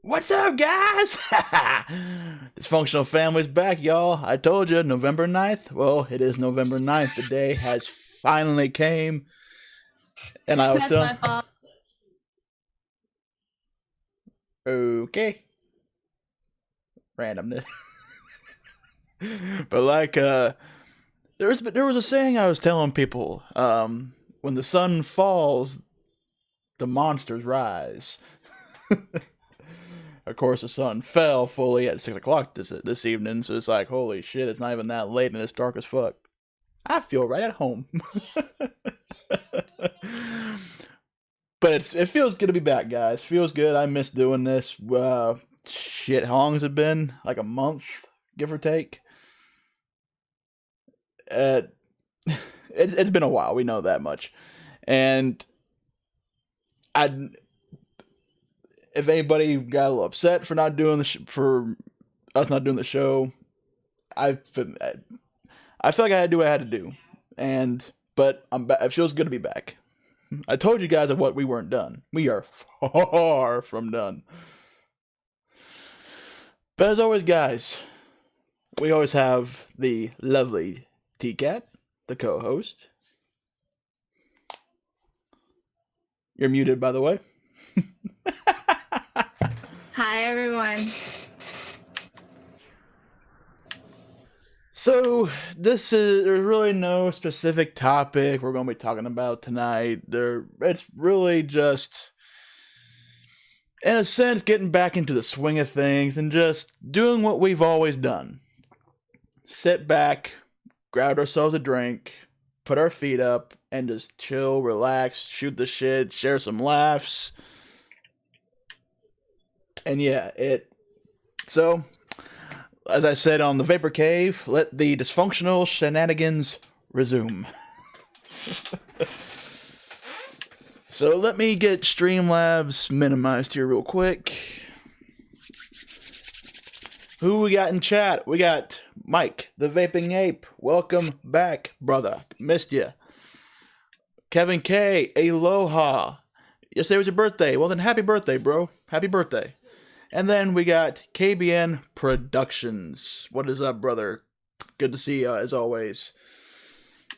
What's up, guys? Dysfunctional Family's back, y'all. I told you, November 9th. Well, it is November 9th. The day has finally came. And I was That's my fault. Okay. Randomness. But like, there was a saying I was telling people. When the sun falls, the monsters rise. Of course, the sun fell fully at 6 o'clock this evening, so it's like, holy shit, it's not even that late and it's dark as fuck. I feel right at home. But it feels good to be back, guys. Feels good. I miss doing this. Shit, how long has it been? Like a month, give or take? It's been a while. We know that much. And if anybody got a little upset for not doing for us not doing the show, I feel like I had to do what I had to do, but I'm back. It feels good to be back. I told you guys of what we weren't done. We are far from done. But as always, guys, we always have the lovely T-Cat, the co-host. You're muted, by the way. Hi, everyone. So there's really no specific topic we're going to be talking about tonight. It's really just, in a sense, getting back into the swing of things and just doing what we've always done. Sit back, grab ourselves a drink, put our feet up, and just chill, relax, shoot the shit, share some laughs. And yeah, so, as I said on the Vapor Cave, let the dysfunctional shenanigans resume. So let me get Streamlabs minimized here real quick. Who we got in chat? We got Mike, the Vaping Ape. Welcome back, brother. Missed ya. Kevin K, aloha. Yesterday was your birthday. Well then, happy birthday, bro. Happy birthday. And then we got KBN Productions. What is up, brother? Good to see you, as always.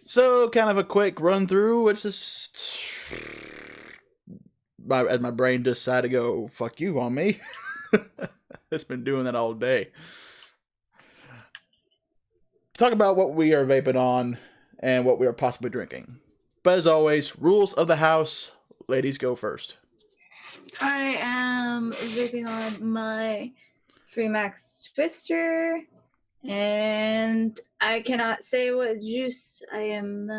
So, kind of a quick run through. It's just, as my brain decided to go, fuck you on me. It's been doing that all day. Talk about what we are vaping on and what we are possibly drinking. But as always, rules of the house. Ladies, go first. I am vaping on my Freemax Twister, and I cannot say what juice I am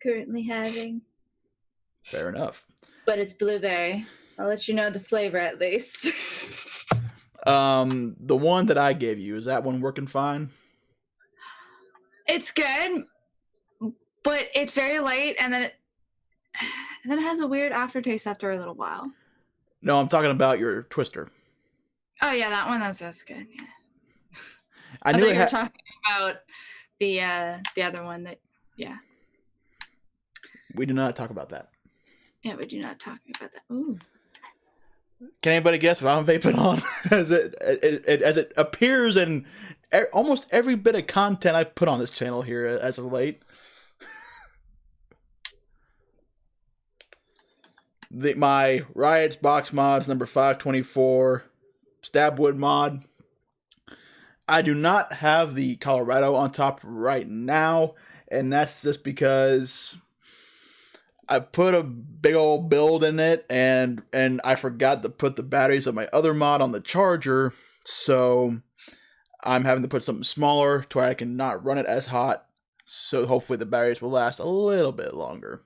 currently having. Fair enough. But it's blueberry. I'll let you know the flavor at least. The one that I gave you, is that one working fine? It's good, but it's very light, and then it has a weird aftertaste after a little while. No, I'm talking about your Twister. Oh yeah, that one. That's good. Yeah. I knew you were talking about the other one. Yeah. We do not talk about that. Yeah, we do not talk about that. Ooh. Can anybody guess what I'm vaping on? as it appears in almost every bit of content I put on this channel here as of late. My Riots box mods number 524 Stabwood mod. I do not have the Colorado on top right now, and that's just because I put a big old build in it, and I forgot to put the batteries of my other mod on the charger, so I'm having to put something smaller to where I can not run it as hot, so hopefully the batteries will last a little bit longer.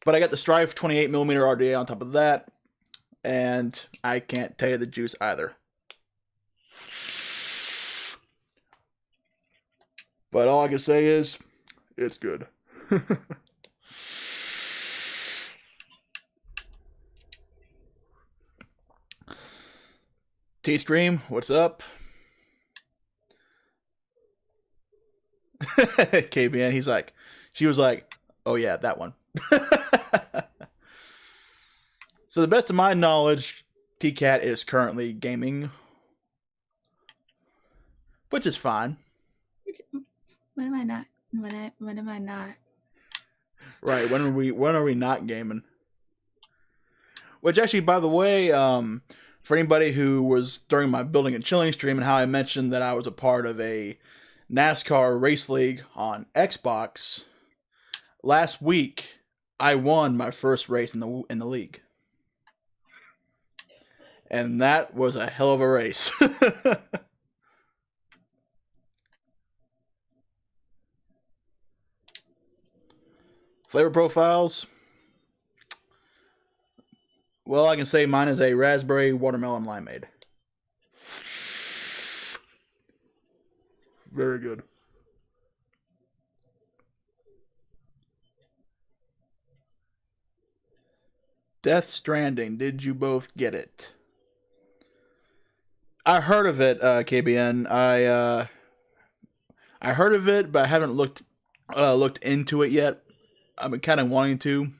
But I got the Strife 28mm RDA on top of that, and I can't tell you the juice either. But all I can say is, it's good. T-Stream, what's up? KBN, she was like, oh yeah, that one. So, the best of my knowledge, T-Cat is currently gaming, which is fine. When am I not? When am I not? Right? When are we not gaming? Which actually, by the way, for anybody who was during my building and chilling stream and how I mentioned that I was a part of a NASCAR race league on Xbox, last week I won my first race in the league. And that was a hell of a race. Flavor profiles. Well, I can say mine is a raspberry watermelon limeade. Very good. Death Stranding. Did you both get it? I heard of it, KBN. I heard of it, but I haven't looked into it yet. I'm kind of wanting to.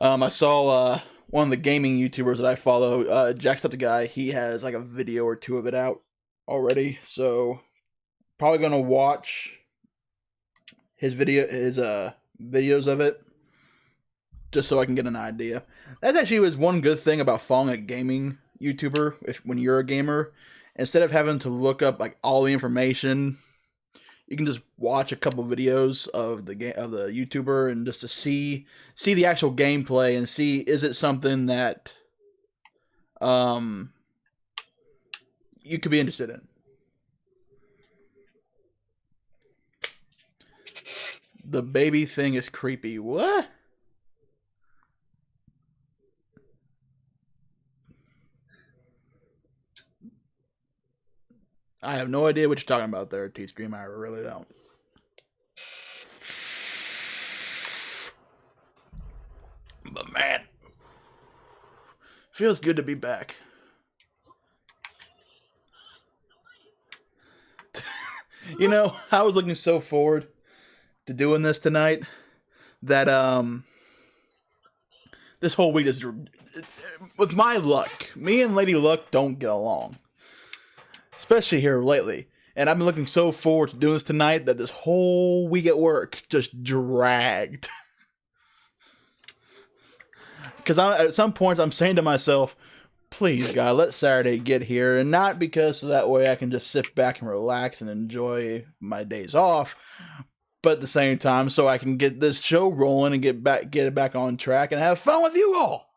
I saw one of the gaming YouTubers that I follow, Jacksepticeye. He has like a video or two of it out already, so probably gonna watch his videos of it just so I can get an idea. That's actually was one good thing about following a gaming YouTuber. When you're a gamer, instead of having to look up like all the information, you can just watch a couple videos of the YouTuber and just to see the actual gameplay and see is it something that you could be interested in. The baby thing is creepy. What? I have no idea what you're talking about there, T-Stream. I really don't. But man, feels good to be back. You know, I was looking so forward to doing this tonight that this whole week is, with my luck, me and Lady Luck don't get along. Especially here lately. And I've been looking so forward to doing this tonight that this whole week at work just dragged. Because at some points I'm saying to myself, please God, let Saturday get here. And not because so that way I can just sit back and relax and enjoy my days off. But at the same time, so I can get this show rolling and get it back on track and have fun with you all.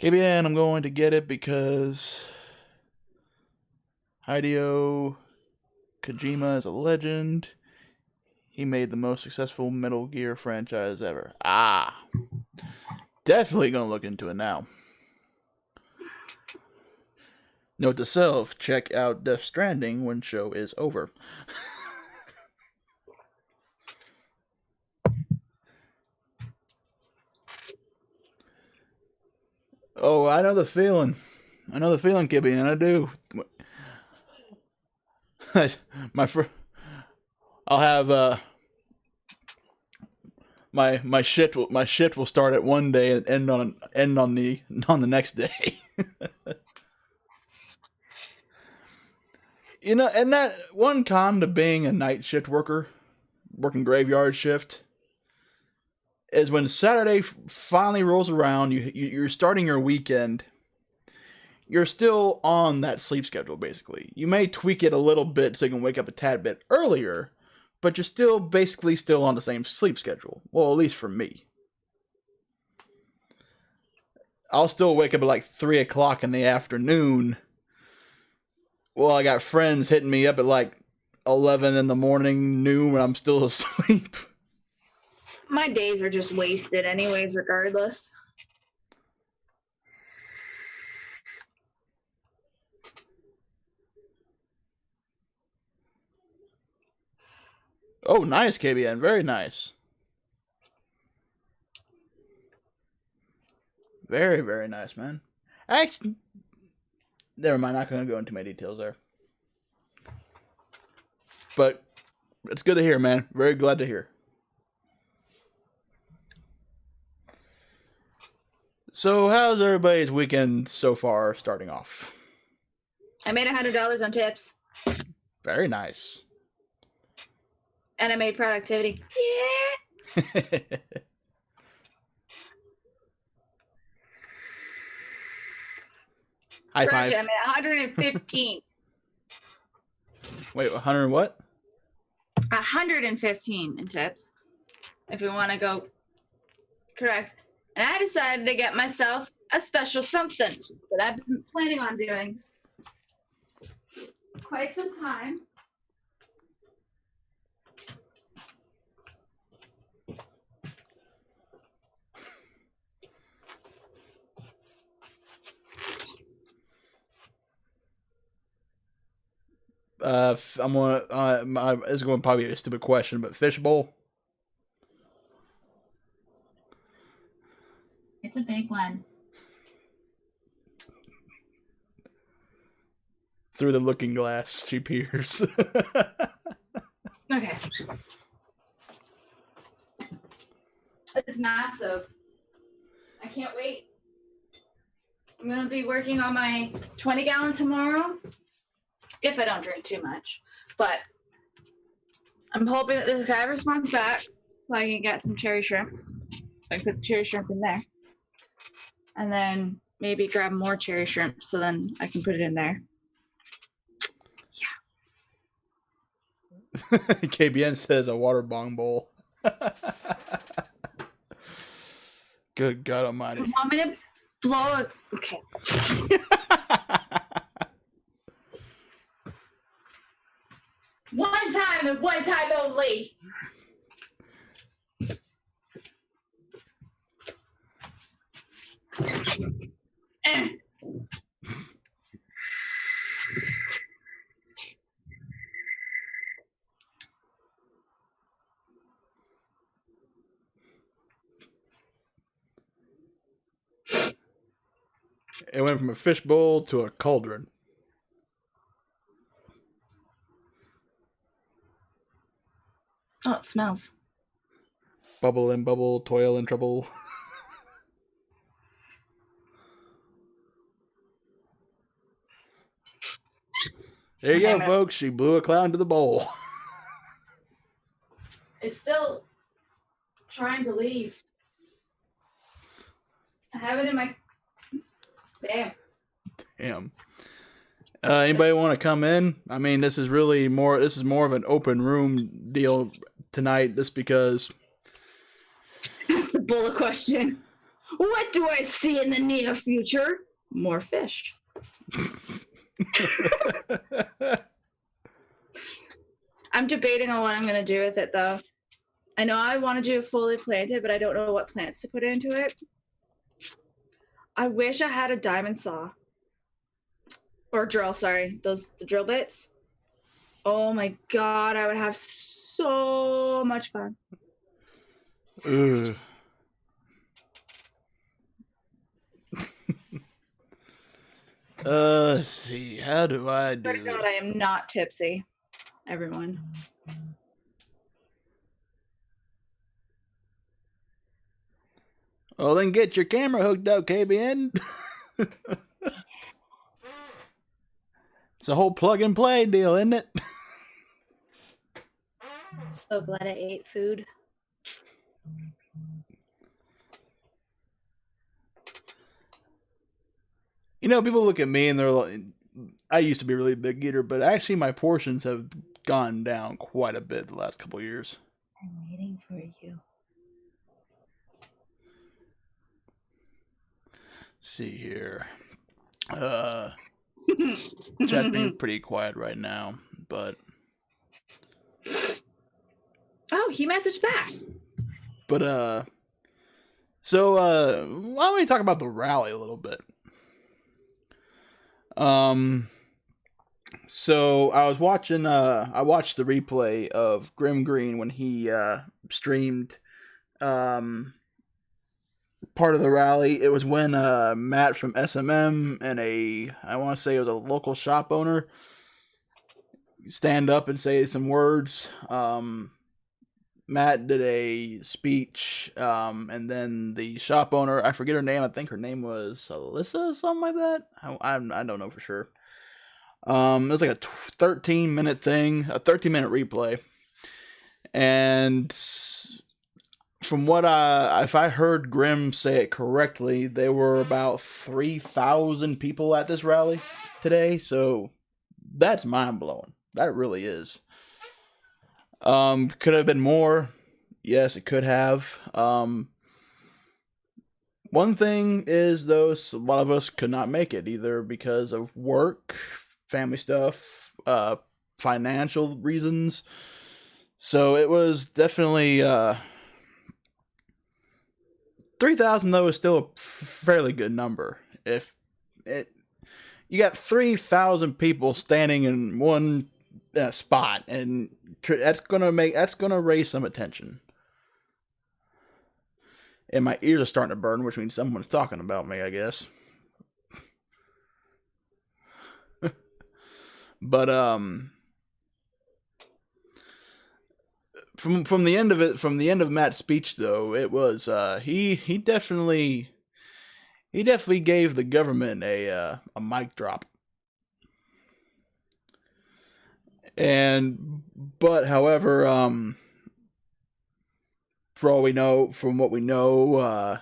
KBN, I'm going to get it because Hideo Kojima is a legend. He made the most successful Metal Gear franchise ever. Definitely going to look into it now. Note to self, check out Death Stranding when show is over. Oh, I know the feeling. Kibby, and I do. I'll have my shift will start at one day and end on the next day. You know, and that one con to being a night shift worker, working graveyard shift, is when Saturday finally rolls around, you're starting your weekend, you're still on that sleep schedule, basically. You may tweak it a little bit so you can wake up a tad bit earlier, but you're still basically still on the same sleep schedule. Well, at least for me. I'll still wake up at like 3 o'clock in the afternoon. Well, I got friends hitting me up at like 11 in the morning, noon, when I'm still asleep. My days are just wasted anyways, regardless. Oh, nice, KBN. Very nice. Very, very nice, man. Actually, never mind. Not going to go into my details there. But it's good to hear, man. Very glad to hear. So, how's everybody's weekend so far starting off? I made $100 on tips. Very nice. And I made productivity. Yeah. High five. I made 115. Wait, 100 what? 115 in tips. If we want to go correct. And I decided to get myself a special something that I've been planning on doing quite some time. I'm gonna. It's going to probably be a stupid question, but fishbowl. It's a big one. Through the looking glass, she peers. Okay. It's massive. I can't wait. I'm going to be working on my 20-gallon tomorrow. If I don't drink too much. But I'm hoping that this guy responds back so I can get some cherry shrimp. I can put the cherry shrimp in there. And then maybe grab more cherry shrimp so then I can put it in there. Yeah. KBN says a water bong bowl. Good God Almighty. You want me to blow it? Okay. One time and one time only. It went from a fishbowl to a cauldron. Oh, it smells. Bubble and bubble, toil and trouble. There you go, folks. She blew a cloud into the bowl. It's still trying to leave. I have it in my... Damn. Anybody want to come in? I mean, this is more of an open room deal tonight, just because. That's the bullet question. What do I see in the near future? More fish. I'm debating on what I'm going to do with it, though. I know I want to do it fully planted, but I don't know what plants to put into it. I wish I had a diamond saw. Or drill, sorry. The drill bits. Oh my God, I would have so much fun. Ugh. Let's see. How do I do Thank God I am not tipsy, everyone. Well, then get your camera hooked up, KBN. It's a whole plug and play deal, isn't it? So glad I ate food. You know, people look at me and they're like, I used to be a really big eater, but actually my portions have gone down quite a bit the last couple of years. I'm waiting for you. Let's see here. Chat's being pretty quiet right now, but. Oh, he messaged back. But, so, why don't we talk about the rally a little bit? So I was watching, I watched the replay of Grim Green when he, streamed, part of the rally. It was when Matt from SMM and I want to say it was a local shop owner, stand up and say some words. Matt did a speech, and then the shop owner, I forget her name. I think her name was Alyssa, something like that. I don't know for sure. It was like a 13-minute thing, a 13-minute replay, and from what if I heard Grim say it correctly, there were about 3,000 people at this rally today. So that's mind blowing. That really is. Could have been more. Yes, it could have. One thing is, though, a lot of us could not make it either because of work, family stuff, financial reasons. So it was definitely 3,000 though is still a fairly good number. If it, you got 3,000 people standing in one spot, and that's gonna raise some attention. And my ears are starting to burn, which means someone's talking about me, I guess. But from the end of it, from the end of Matt's speech, though, it was he definitely gave the government a mic drop. But however, for all we know, from what we know,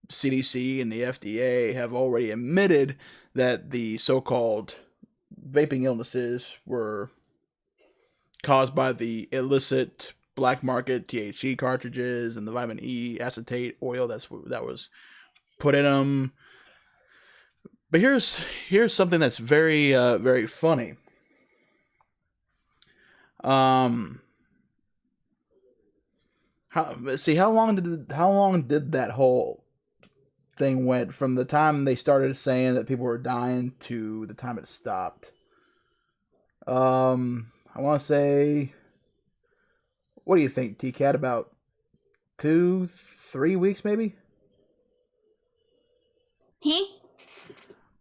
CDC and the FDA have already admitted that the so-called vaping illnesses were caused by the illicit black market THC cartridges and the vitamin E acetate oil that was put in them. But here's something that's very very funny. How long did that whole thing went from the time they started saying that people were dying to the time it stopped? I want to say, what do you think, T-Cat? About 2-3 weeks, maybe?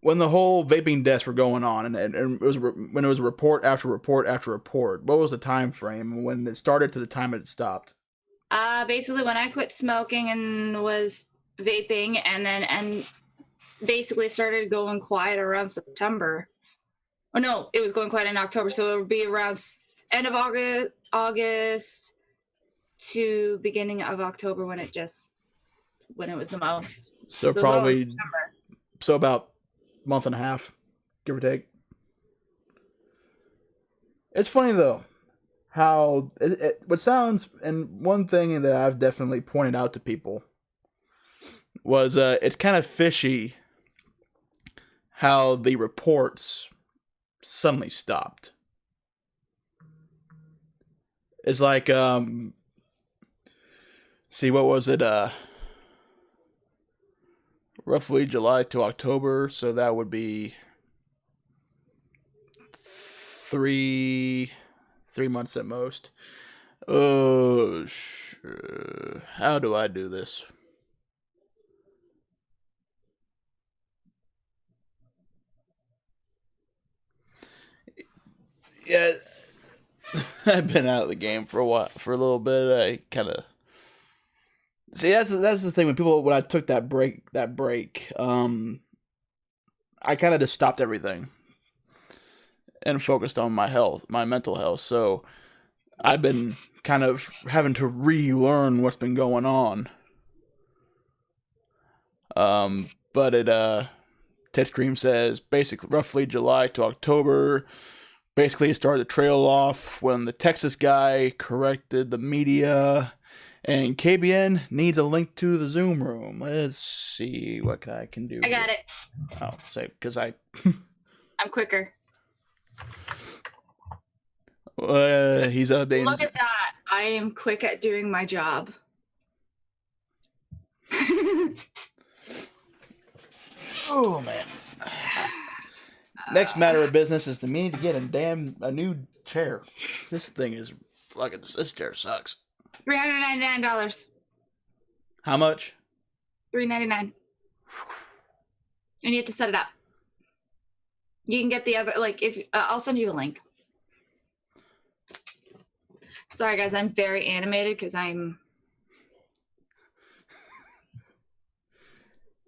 When the whole vaping deaths were going on, and it was when it was report after report after report. What was the time frame when it started to the time it stopped? Basically when I quit smoking and was vaping, and basically started going quiet around September. Oh no, it was going quiet in October, so it would be around end of August to beginning of October when it was the most. So probably about a month and a half, give or take. It's funny though how what sounds, and one thing that I've definitely pointed out to people was it's kind of fishy how the reports suddenly stopped. It's like see, what was it, roughly July to October, so that would be 3 months at most. Oh, how do I do this? Yeah, I've been out of the game for a little bit. I kind of see that's the thing when I took that break, I kind of just stopped everything and focused on my health, my mental health. So I've been kind of having to relearn what's been going on. But Ted Stream says basically roughly July to October. Basically, it started to trail off when the Texas guy corrected the media, and KBN needs a link to the Zoom room. Let's see what I can do. I got it. Oh, say because I'm quicker. He's updating. Look at that! I am quick at doing my job. Oh man. Next matter of business is to me to get a new chair. This thing is fucking. This chair sucks. $399. How much? $3.99. And you have to set it up. You can get the other, like, if I'll send you a link. Sorry, guys, I'm very animated because I'm.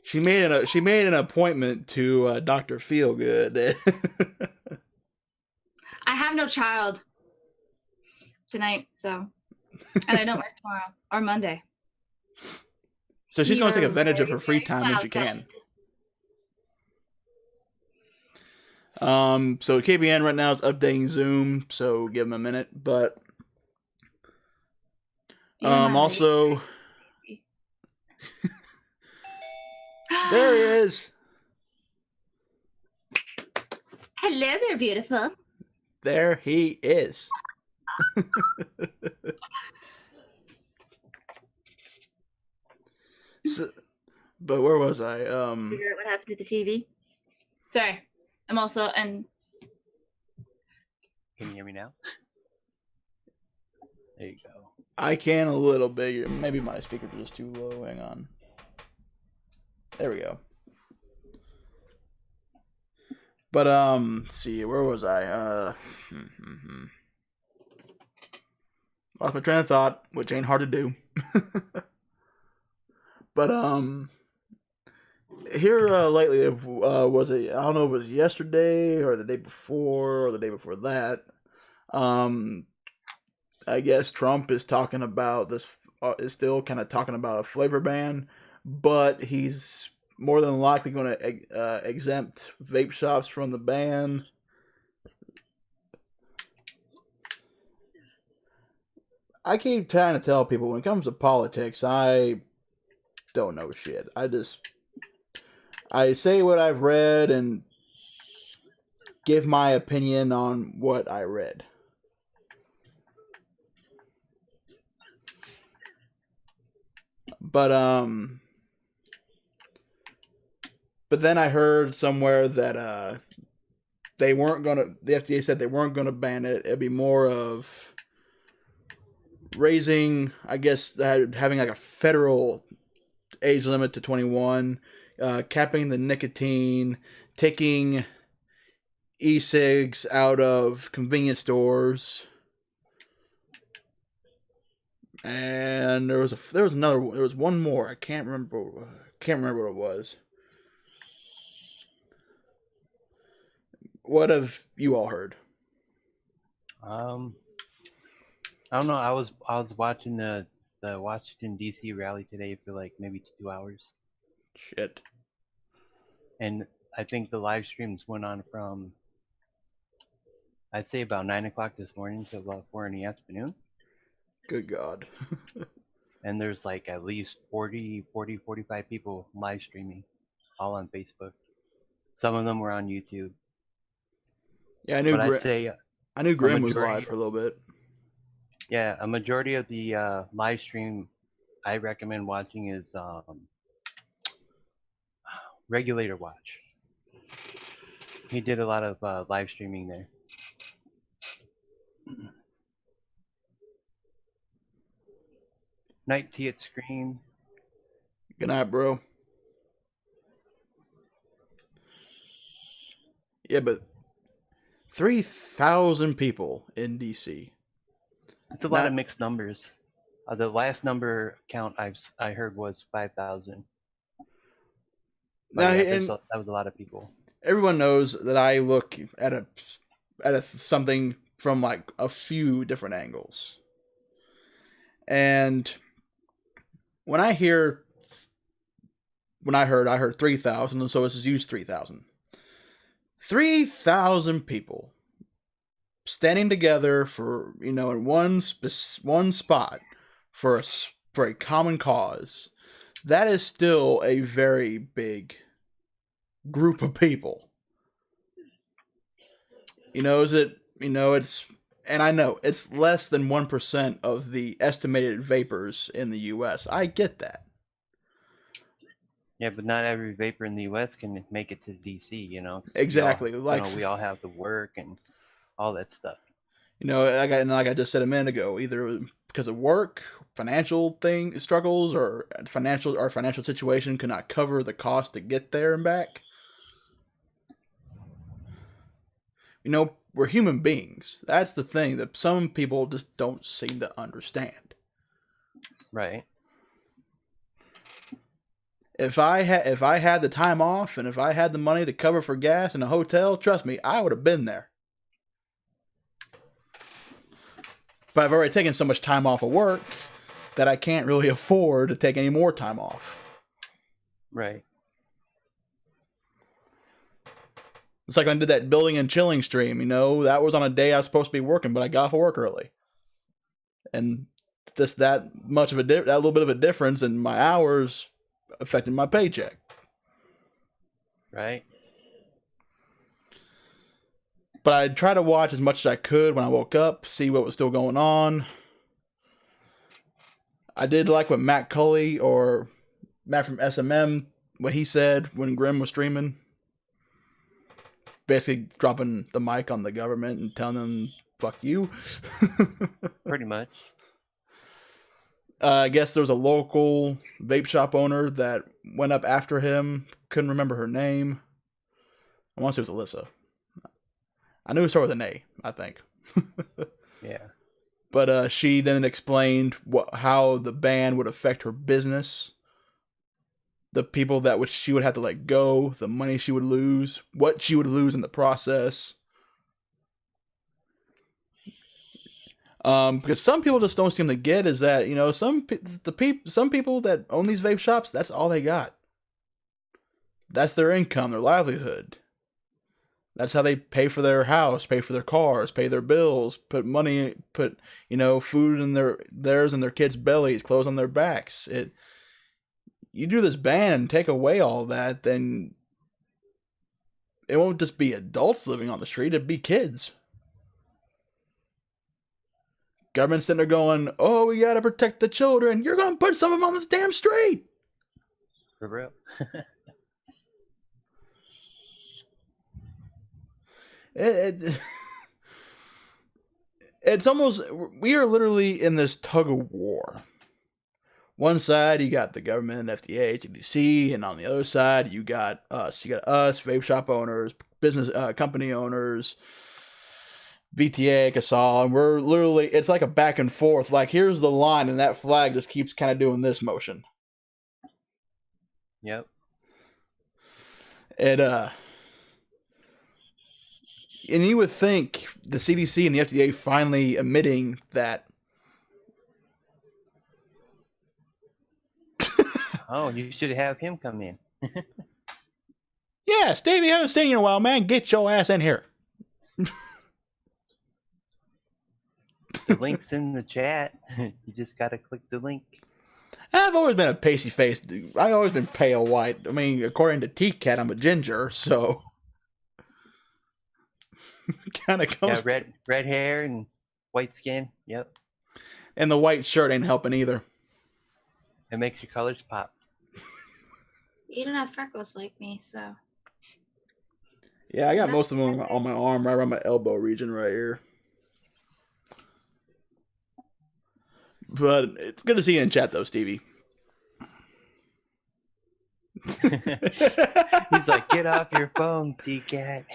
She made an appointment to Dr. Feelgood. I have no child tonight, so, and I don't work tomorrow or Monday. So she's going to take advantage of her free time when she can. So KBN right now is updating Zoom, so give them a minute. But also, there he is. Hello there, beautiful. There he is. So, but where was I? Figure out what happened to the TV. Sorry, I'm also and. Can you hear me now? There you go. I can a little bit. Maybe my speaker is too low. Hang on. There we go. But let's see, where was I? Lost my train of thought, which ain't hard to do. But here lately, was it? I don't know if it was yesterday or the day before or the day before that. I guess Trump is talking about this. Is still kind of talking about a flavor ban, but he's more than likely going to exempt vape shops from the ban. I keep trying to tell people when it comes to politics, I don't know shit. I say what I've read and give my opinion on what I read. But then I heard somewhere that the FDA said they weren't gonna ban it. It'd be more of raising, I guess, having like a federal age limit to 21, capping the nicotine, taking e-cigs out of convenience stores. And there was one more. I can't remember what it was. What have you all heard? I don't know. I was watching the Washington D.C. rally today for like maybe 2 hours. Shit. And I think the live streams went on from, I'd say, about 9 o'clock this morning to about 4 in the afternoon. Good God. And there's like at least 45 people live streaming, all on Facebook. Some of them were on YouTube. Yeah, I knew Grim was live for a little bit. Yeah, a majority of the live stream I recommend watching is Regulator Watch. He did a lot of live streaming there. Night tea at Screen. Good night, bro. Yeah, but 3,000 people in DC. It's a lot of mixed numbers. The last number count I heard was 5,000. That was a lot of people. Everyone knows that I look at something from like a few different angles. And when I heard 3,000, and so let's just use 3,000. 3,000 people standing together for, in one spot for a common cause. That is still a very big group of people. And I know it's less than 1% of the estimated vapors in the U.S. I get that. Yeah, but not every vapor in the U.S. can make it to D.C., Exactly. We all have to work and all that stuff. Like I just said a minute ago, either because of work financial struggles, or financial situation could not cover the cost to get there and back. You know, we're human beings. That's the thing that some people just don't seem to understand. Right. If I had the time off and if I had the money to cover for gas in a hotel, trust me, I would have been there. But I've already taken so much time off of work that I can't really afford to take any more time off. Right. It's like when I did that building and chilling stream, you know, that was on a day I was supposed to be working, but I got off of work early. And just that little bit of a difference in my hours affected my paycheck. Right. But I tried to watch as much as I could when I woke up, see what was still going on. I did like what Matt Cully, or Matt from SMM, what he said when Grim was streaming. Basically dropping the mic on the government and telling them, fuck you. Pretty much. I guess there was a local vape shop owner that went up after him. Couldn't remember her name. I want to say it was Alyssa. I knew it started with an A, I think. Yeah. But she then explained how the ban would affect her business, the people that she would have to let go, the money she would lose, what she would lose in the process. Because some people just don't seem to get is that, you know, some people that own these vape shops, that's all they got. That's their income, their livelihood. That's how they pay for their house, pay for their cars, pay their bills, put you know, food in theirs and their kids' bellies, clothes on their backs. You do this ban and take away all that, then it won't just be adults living on the street, it'd be kids. Government's sitting there going, oh, we gotta protect the children. You're gonna put some of them on this damn street. For real. It's almost, we are literally in this tug of war. One side, you got the government, FDA, CDC, and on the other side, you got us. You got us, vape shop owners, business company owners, VTA, Casal, and we're literally, it's like a back and forth. Like, here's the line, and that flag just keeps kind of doing this motion. Yep. And you would think the CDC and the FDA finally admitting that. Oh, you should have him come in. Yeah, Stevie, I haven't seen you in a while, man. Get your ass in here. The link's in the chat. You just gotta click the link. I've always been a pasty face dude. I've always been pale white. I mean, according to T-Cat, I'm a ginger, so kind of comes. Yeah, red hair and white skin. Yep. And the white shirt ain't helping either. It makes your colors pop. You don't have freckles like me, so. Yeah, I got most of them on my arm, right around my elbow region right here. But it's good to see you in chat, though, Stevie. He's like, get off your phone, T-Cat.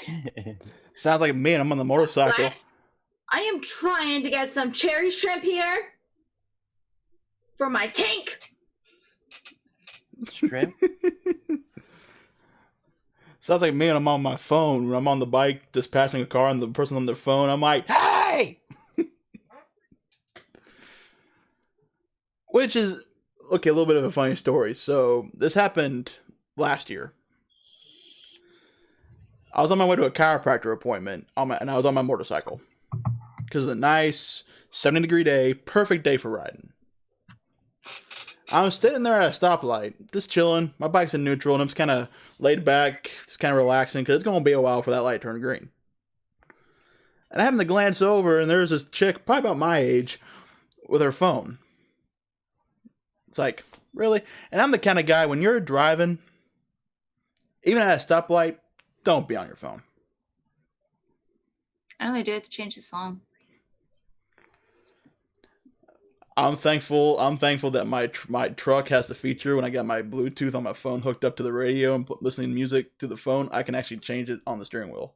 Sounds like me and I'm on the motorcycle. I am trying to get some cherry shrimp here for my tank. Shrimp? Sounds like me and I'm on my phone. When I'm on the bike, just passing a car and the person on their phone, I'm like, hey! Which is, okay, a little bit of a funny story. So, this happened last year. I was on my way to a chiropractor appointment, and I was on my motorcycle. Because it's a nice 70-degree day, perfect day for riding. I'm sitting there at a stoplight, just chilling. My bike's in neutral, and I'm just kind of laid back, just kind of relaxing, because it's going to be a while for that light to turn green. And I happen to glance over, and there's this chick, probably about my age, with her phone. It's like, really? And I'm the kind of guy, when you're driving, even at a stoplight, don't be on your phone. I only do it to change the song. I'm thankful. I'm thankful that my truck has the feature when I got my Bluetooth on my phone hooked up to the radio and listening to music to the phone. I can actually change it on the steering wheel.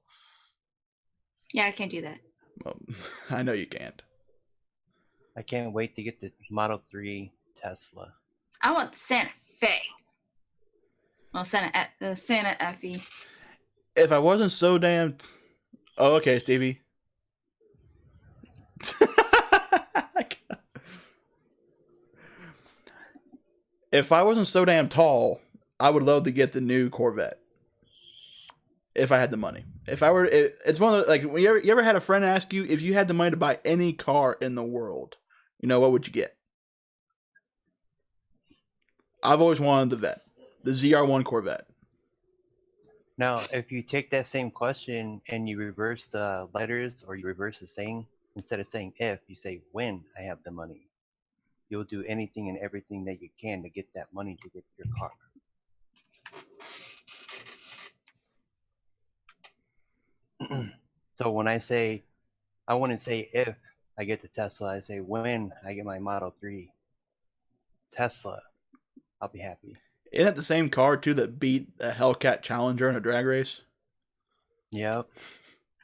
Yeah, I can't do that. Well, I know you can't. I can't wait to get the Model 3 Tesla. I want Santa Fe. Well, Santa Fe. If I wasn't so damn. Oh, okay, Stevie. If I wasn't so damn tall, I would love to get the new Corvette. If I had the money. If I were, it's one of the, like, when you ever had a friend ask you if you had the money to buy any car in the world, what would you get? I've always wanted the Vet, the ZR1 Corvette. Now, if you take that same question and you reverse the letters, or you reverse the saying, instead of saying if, you say when I have the money. You'll do anything and everything that you can to get that money to get your car. So when I say, I wouldn't say if I get the Tesla, I say when I get my Model 3 Tesla, I'll be happy. Isn't that the same car, too, that beat a Hellcat Challenger in a drag race? Yep.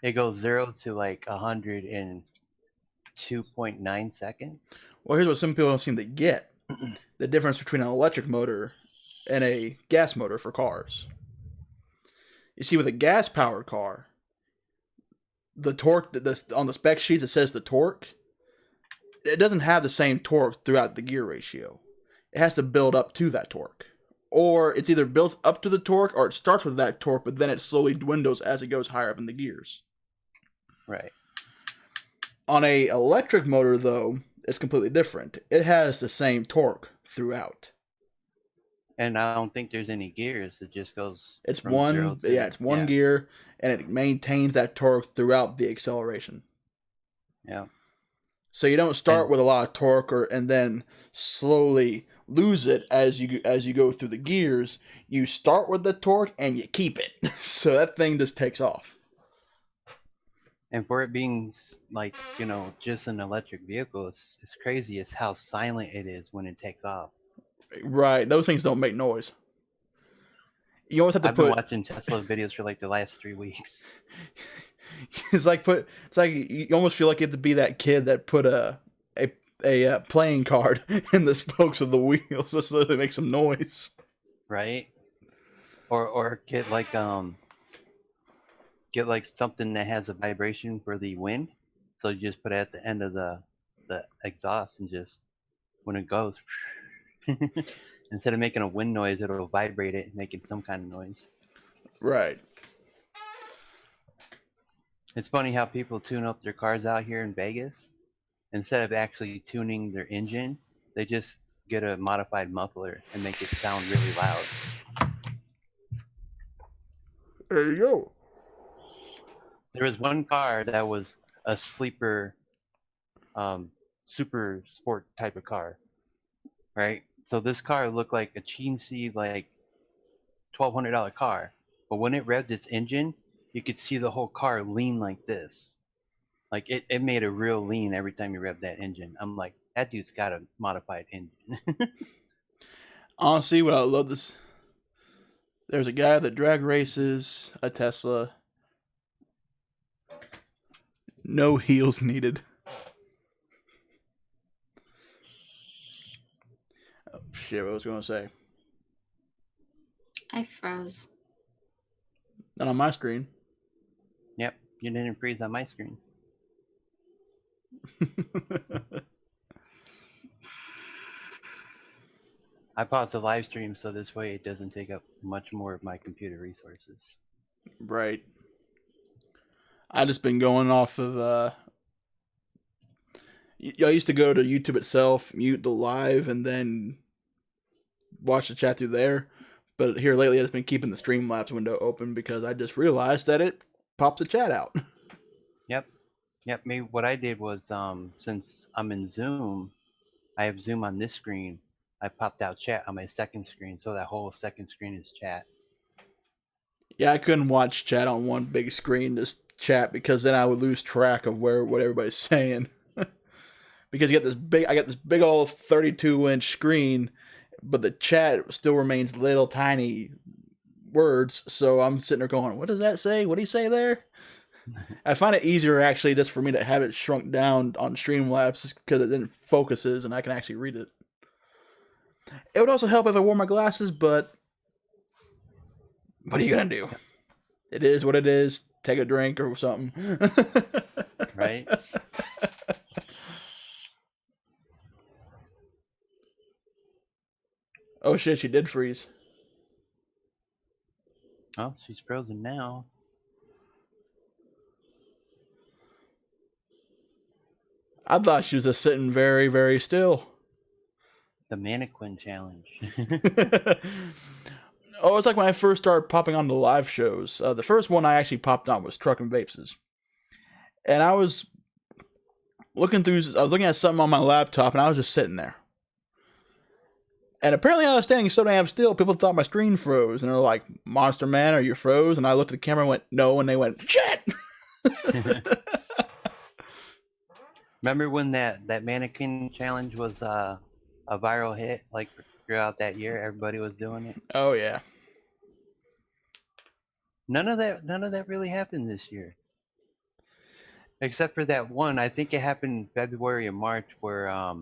It goes 0 to like 100 in 2.9 seconds. Well, here's what some people don't seem to get. The difference between an electric motor and a gas motor for cars. You see, with a gas-powered car, the torque, on the spec sheets, it says the torque. It doesn't have the same torque throughout the gear ratio. It has to build up to that torque. Or it's either built up to the torque, or it starts with that torque, but then it slowly dwindles as it goes higher up in the gears. Right. On a electric motor, though, it's completely different. It has the same torque throughout. And I don't think there's any gears. It just goes. It's from one, 0 to, it's one gear, and it maintains that torque throughout the acceleration. Yeah. So you don't start with a lot of torque and then slowly lose it as you go through the gears. You start with the torque and you keep it. So that thing just takes off. And for it being like, just an electric vehicle, it's crazy. It's how silent it is when it takes off. Right. Those things don't make noise. You always have to I've been watching Tesla videos for like the last 3 weeks. It's like you almost feel like you have to be that kid that put a playing card in the spokes of the wheels just so they make some noise. Right? Or get like something that has a vibration for the wind. So you just put it at the end of the exhaust, and just when it goes, instead of making a wind noise, it'll vibrate it, making some kind of noise. Right. It's funny how people tune up their cars out here in Vegas. Instead of actually tuning their engine, they just get a modified muffler and make it sound really loud. There you go. There was one car that was a sleeper, super sport type of car, right? So this car looked like a chintzy, like $1,200 car, but when it revved its engine, you could see the whole car lean like this. Like it made a real lean every time you revved that engine. I'm like, that dude's got a modified engine. Honestly, what I love this. There's a guy that drag races a Tesla. No heels needed. Oh, shit, what was I going to say? I froze. Not on my screen. Yep, you didn't freeze on my screen. I paused the live stream so this way it doesn't take up much more of my computer resources. Right. I just been going off of I used to go to YouTube itself, mute the live, and then watch the chat through there. But here lately, I've just been keeping the Streamlabs window open because I just realized that it pops the chat out. Yep. Maybe what I did was, since I'm in Zoom, I have Zoom on this screen. I popped out chat on my second screen, so that whole second screen is chat. Yeah, I couldn't watch chat on one big screen, just chat, because then I would lose track of what everybody's saying. because I got this big old 32-inch screen, but the chat still remains little tiny words. So I'm sitting there going, "What does that say? What do you say there?" I find it easier actually just for me to have it shrunk down on Streamlabs because it then focuses and I can actually read it. It would also help if I wore my glasses, but what are you gonna do? It is what it is. Take a drink or something. Right? Oh shit, she did freeze. Oh, she's frozen now. I thought she was just sitting very, very still. The mannequin challenge. Oh, it's like when I first started popping on the live shows. The first one I actually popped on was Truck and Vapes. And I was looking at something on my laptop and I was just sitting there. And apparently I was standing so damn still, people thought my screen froze. And they're like, "Monster Man, are you froze?" And I looked at the camera and went, "No." And they went, "Shit!" Remember when that mannequin challenge was a viral hit? Like throughout that year, everybody was doing it. Oh, yeah. None of that really happened this year, except for that one. I think it happened in February or March, where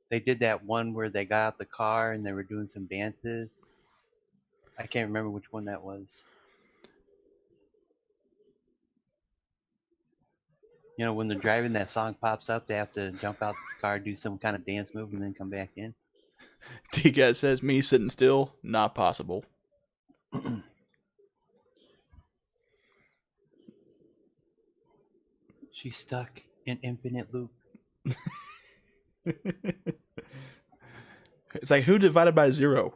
they did that one where they got out the car and they were doing some dances. I can't remember which one that was. You know, when they're driving, that song pops up, they have to jump out the car, do some kind of dance move, and then come back in. T-Cat says, "Me sitting still, not possible." She's stuck in infinite loop. It's like, who divided by 0?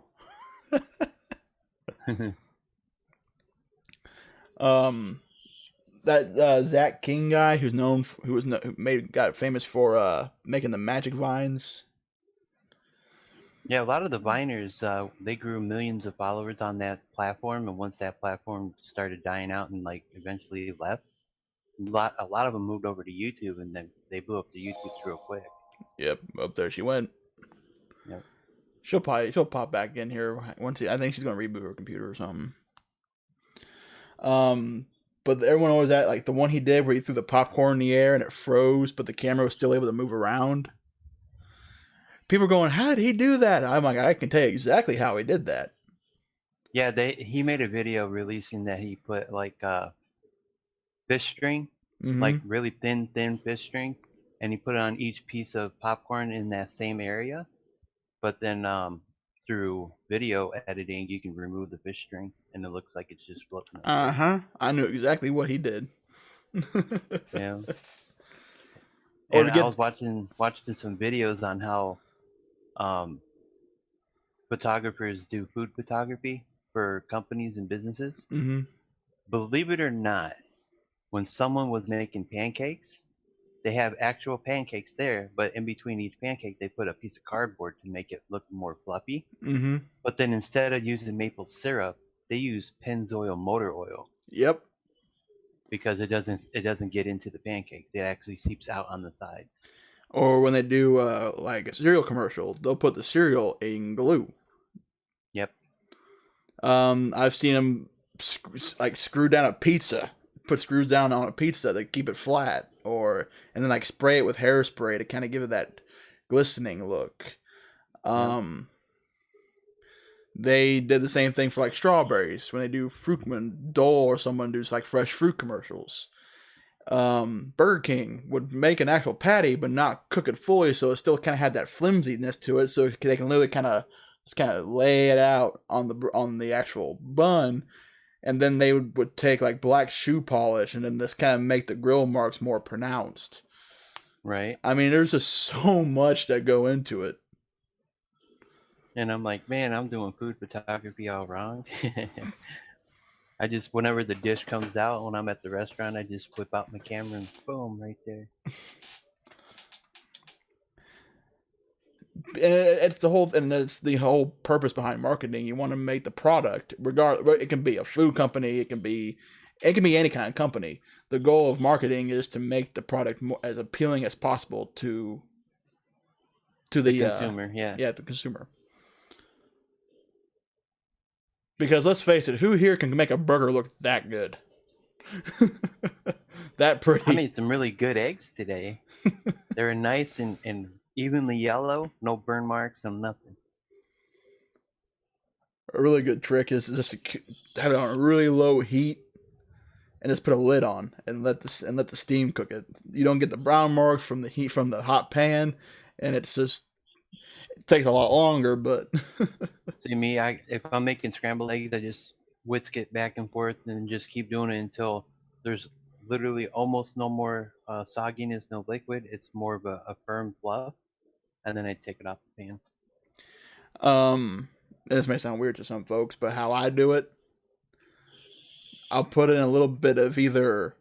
That Zach King guy got famous for making the magic vines. Yeah, a lot of the Viners, they grew millions of followers on that platform, and once that platform started dying out and like eventually left, a lot of them moved over to YouTube, and then they blew up the YouTube real quick. Yep, up there she went. Yep. She'll pop back in here once. I think she's gonna reboot her computer or something. But everyone always at like the one he did where he threw the popcorn in the air and it froze, but the camera was still able to move around. People are going, "How did he do that?" I'm like, I can tell you exactly how he did that. Yeah, he made a video releasing that he put like fish string, like really thin fish string, and he put it on each piece of popcorn in that same area. But then through video editing, you can remove the fish string, and it looks like it's just floating. I knew exactly what he did. Yeah. And I was watching some videos on how photographers do food photography for companies and businesses. Mm-hmm. Believe it or not, when someone was making pancakes, they have actual pancakes there, but in between each pancake, they put a piece of cardboard to make it look more fluffy. Mm-hmm. But then instead of using maple syrup, they use Pennzoil motor oil. Yep. Because it doesn't get into the pancakes. It actually seeps out on the sides. Or when they do like a cereal commercial, they'll put the cereal in glue. Yep. I've seen them screw down a pizza, put screws down on a pizza to keep it flat, and then like spray it with hairspray to kind of give it that glistening look. They did the same thing for like strawberries when they do when Dole or someone does like fresh fruit commercials. Burger King would make an actual patty but not cook it fully, so it still kind of had that flimsiness to it, so they can literally kind of lay it out on the actual bun, and then they would take like black shoe polish and then just kind of make the grill marks more pronounced. Right. I mean, there's just so much that go into it. And I'm like, man, I'm doing food photography all wrong. I just, whenever the dish comes out, when I'm at the restaurant, I just whip out my camera and boom, right there. It's the whole purpose behind marketing. You want to make the product, regardless. It can be a food company, it can be It can be any kind of company. The goal of marketing is to make the product more, as appealing as possible to The the consumer, yeah. the consumer. Because let's face it, who here can make a burger look that good? That I pretty. made some really good eggs today. They were nice and evenly yellow, no burn marks, and nothing. A really good trick is just to have it on a really low heat and just put a lid on and let the steam cook it. You don't get the brown marks from the heat from the hot pan, and it takes a lot longer. But See me, if I'm making scrambled eggs, I just whisk it back and forth and just keep doing it until there's literally almost no more sogginess, no liquid. It's more of a firm fluff, and then I take it off the pan. This may sound weird to some folks, but how I do it, I'll put in a little bit of either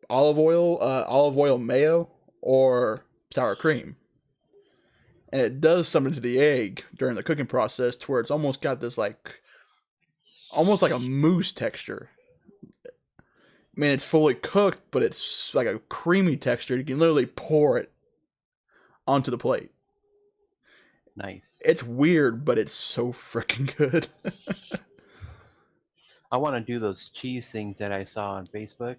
olive oil mayo, or sour cream, and it does something to the egg during the cooking process to where it's almost got this almost like a mousse texture. I mean, it's fully cooked, but it's like a creamy texture. You can literally pour it onto the plate. Nice. It's weird, but it's so freaking good. I want to do those cheese things that I saw on Facebook,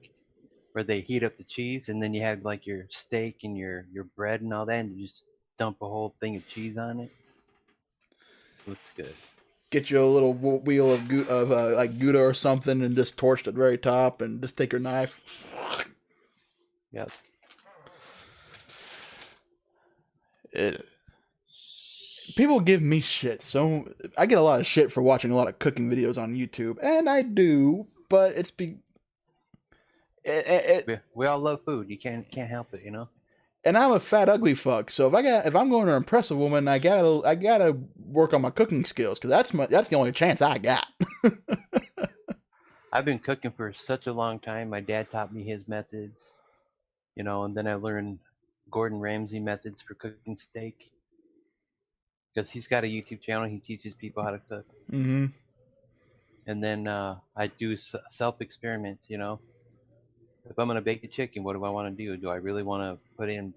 where they heat up the cheese and then you have like your steak and your bread and all that, and you just dump a whole thing of cheese on it. Looks good. Get you a little wheel of like Gouda or something, and just torch the very top, and just take your knife. Yep. People give me shit, so I get a lot of shit for watching a lot of cooking videos on YouTube, and I do, but it's We all love food. You can't help it, you know. and I'm a fat ugly fuck. So if I'm going to impress a woman, I gotta work on my cooking skills, because that's the only chance I got. I've been cooking for such a long time. My dad taught me his methods, you know, and then I learned Gordon Ramsay methods for cooking steak, because he's got a YouTube channel. He teaches people how to cook. Mm-hmm. And then I do self experiments, you know. If I'm gonna bake a chicken, what do I want to do? Do I really want to put in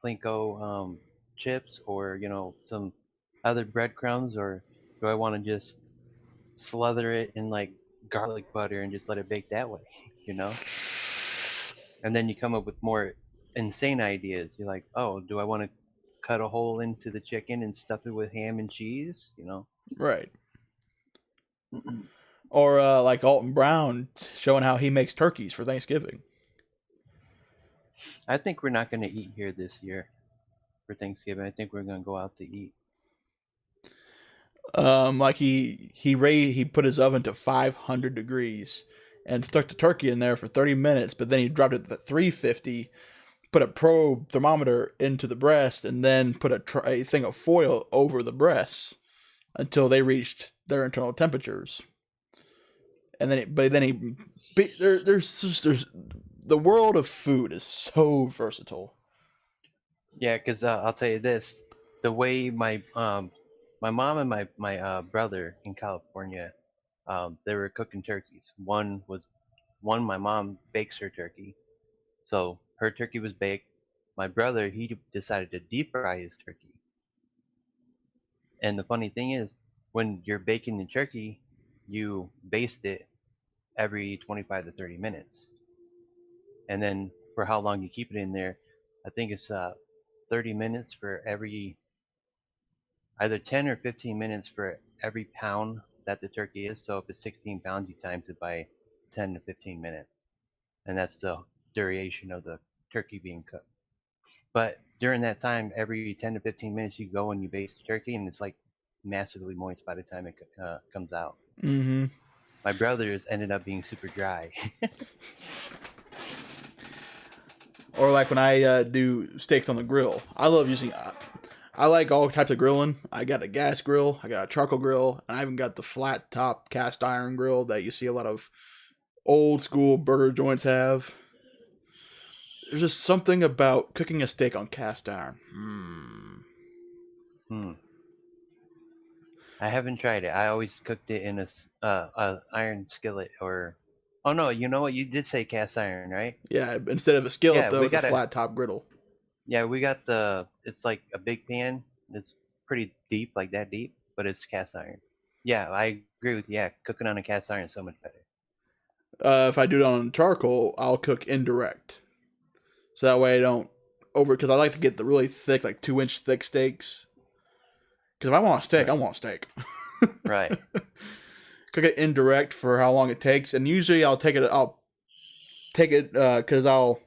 Plinko chips, or you know, some other breadcrumbs, or do I want to just smother it in like garlic butter and just let it bake that way, you know? And then you come up with more insane ideas. You're like, oh, do I want to cut a hole into the chicken and stuff it with ham and cheese, you know? Right. Or like Alton Brown showing how he makes turkeys for Thanksgiving. I think we're not going to eat here this year for Thanksgiving. I think we're going to go out to eat. Like he put his oven to 500 degrees and stuck the turkey in there for 30 minutes, but then he dropped it to 350, put a probe thermometer into the breast, and then put a thing of foil over the breasts until they reached their internal temperatures. And then, there's the world of food is so versatile. Yeah, because I'll tell you this: the way my mom and my brother in California, they were cooking turkeys. One, my mom bakes her turkey, so her turkey was baked. My brother, he decided to deep fry his turkey. And the funny thing is, when you're baking the turkey, you baste it every 25 to 30 minutes. And then for how long you keep it in there, I think it's 30 minutes for every, either 10 or 15 minutes for every pound that the turkey is. So if it's 16 pounds, you times it by 10 to 15 minutes. And that's the duration of the turkey being cooked. But during that time, every 10 to 15 minutes, you go and you baste the turkey, and it's like massively moist by the time it comes out. Mm-hmm. My brother's ended up being super dry. Or like when I do steaks on the grill, I love using. I like all types of grilling. I got a gas grill, I got a charcoal grill, and I even got the flat top cast iron grill that you see a lot of old school burger joints have. There's just something about cooking a steak on cast iron. I haven't tried it. I always cooked it in a iron skillet or Oh no, you know what? You did say cast iron, right? Yeah, instead of a skillet Yeah, though, we it's a got flat top griddle. yeah, we got the. It's like a big pan. It's pretty deep, like that deep, but it's cast iron. Yeah, I agree with you. Yeah, cooking on a cast iron is so much better. If I do it on charcoal, I'll cook indirect, so that way I don't over. Because I like to get the really thick, like 2-inch thick steaks. Because if I want a steak, I Right. want a steak. Right. Cook it indirect for how long it takes, and usually I'll take it because I'll.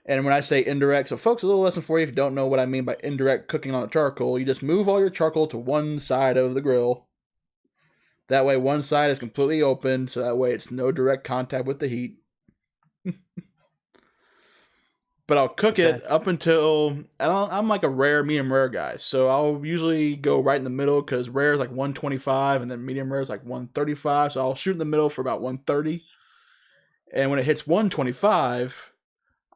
And when I say indirect, so folks, a little lesson for you if you don't know what I mean by indirect cooking on a charcoal. You just move all your charcoal to one side of the grill. That way, one side is completely open, so that way it's no direct contact with the heat. But I'll cook Okay. it up until I'm like a rare, medium rare guy, so I'll usually go right in the middle because rare is like 125, and then medium rare is like 135. So I'll shoot in the middle for about 130, and when it hits 125,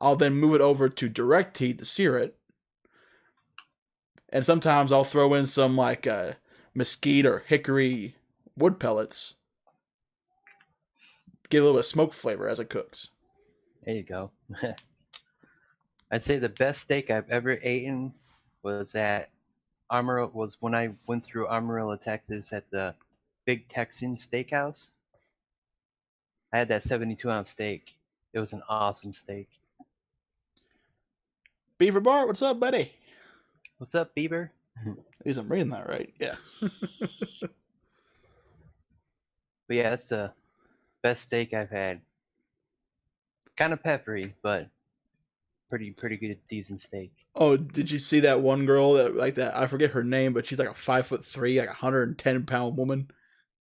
I'll then move it over to direct heat to sear it. And sometimes I'll throw in some like mesquite or hickory wood pellets, give a little bit of smoke flavor as it cooks. There you go. I'd say the best steak I've ever eaten was at was when I went through Amarillo, Texas, at the Big Texan Steakhouse. I had that 72-ounce steak. It was an awesome steak. Beaver Bart, what's up, buddy? What's up, Bieber? At least I'm reading that right. Yeah. But yeah, that's the best steak I've had. Kind of peppery, but pretty good, decent steak. Oh, did you see that one girl that like that? I forget her name, but she's like a 5'3", like 110-pound woman.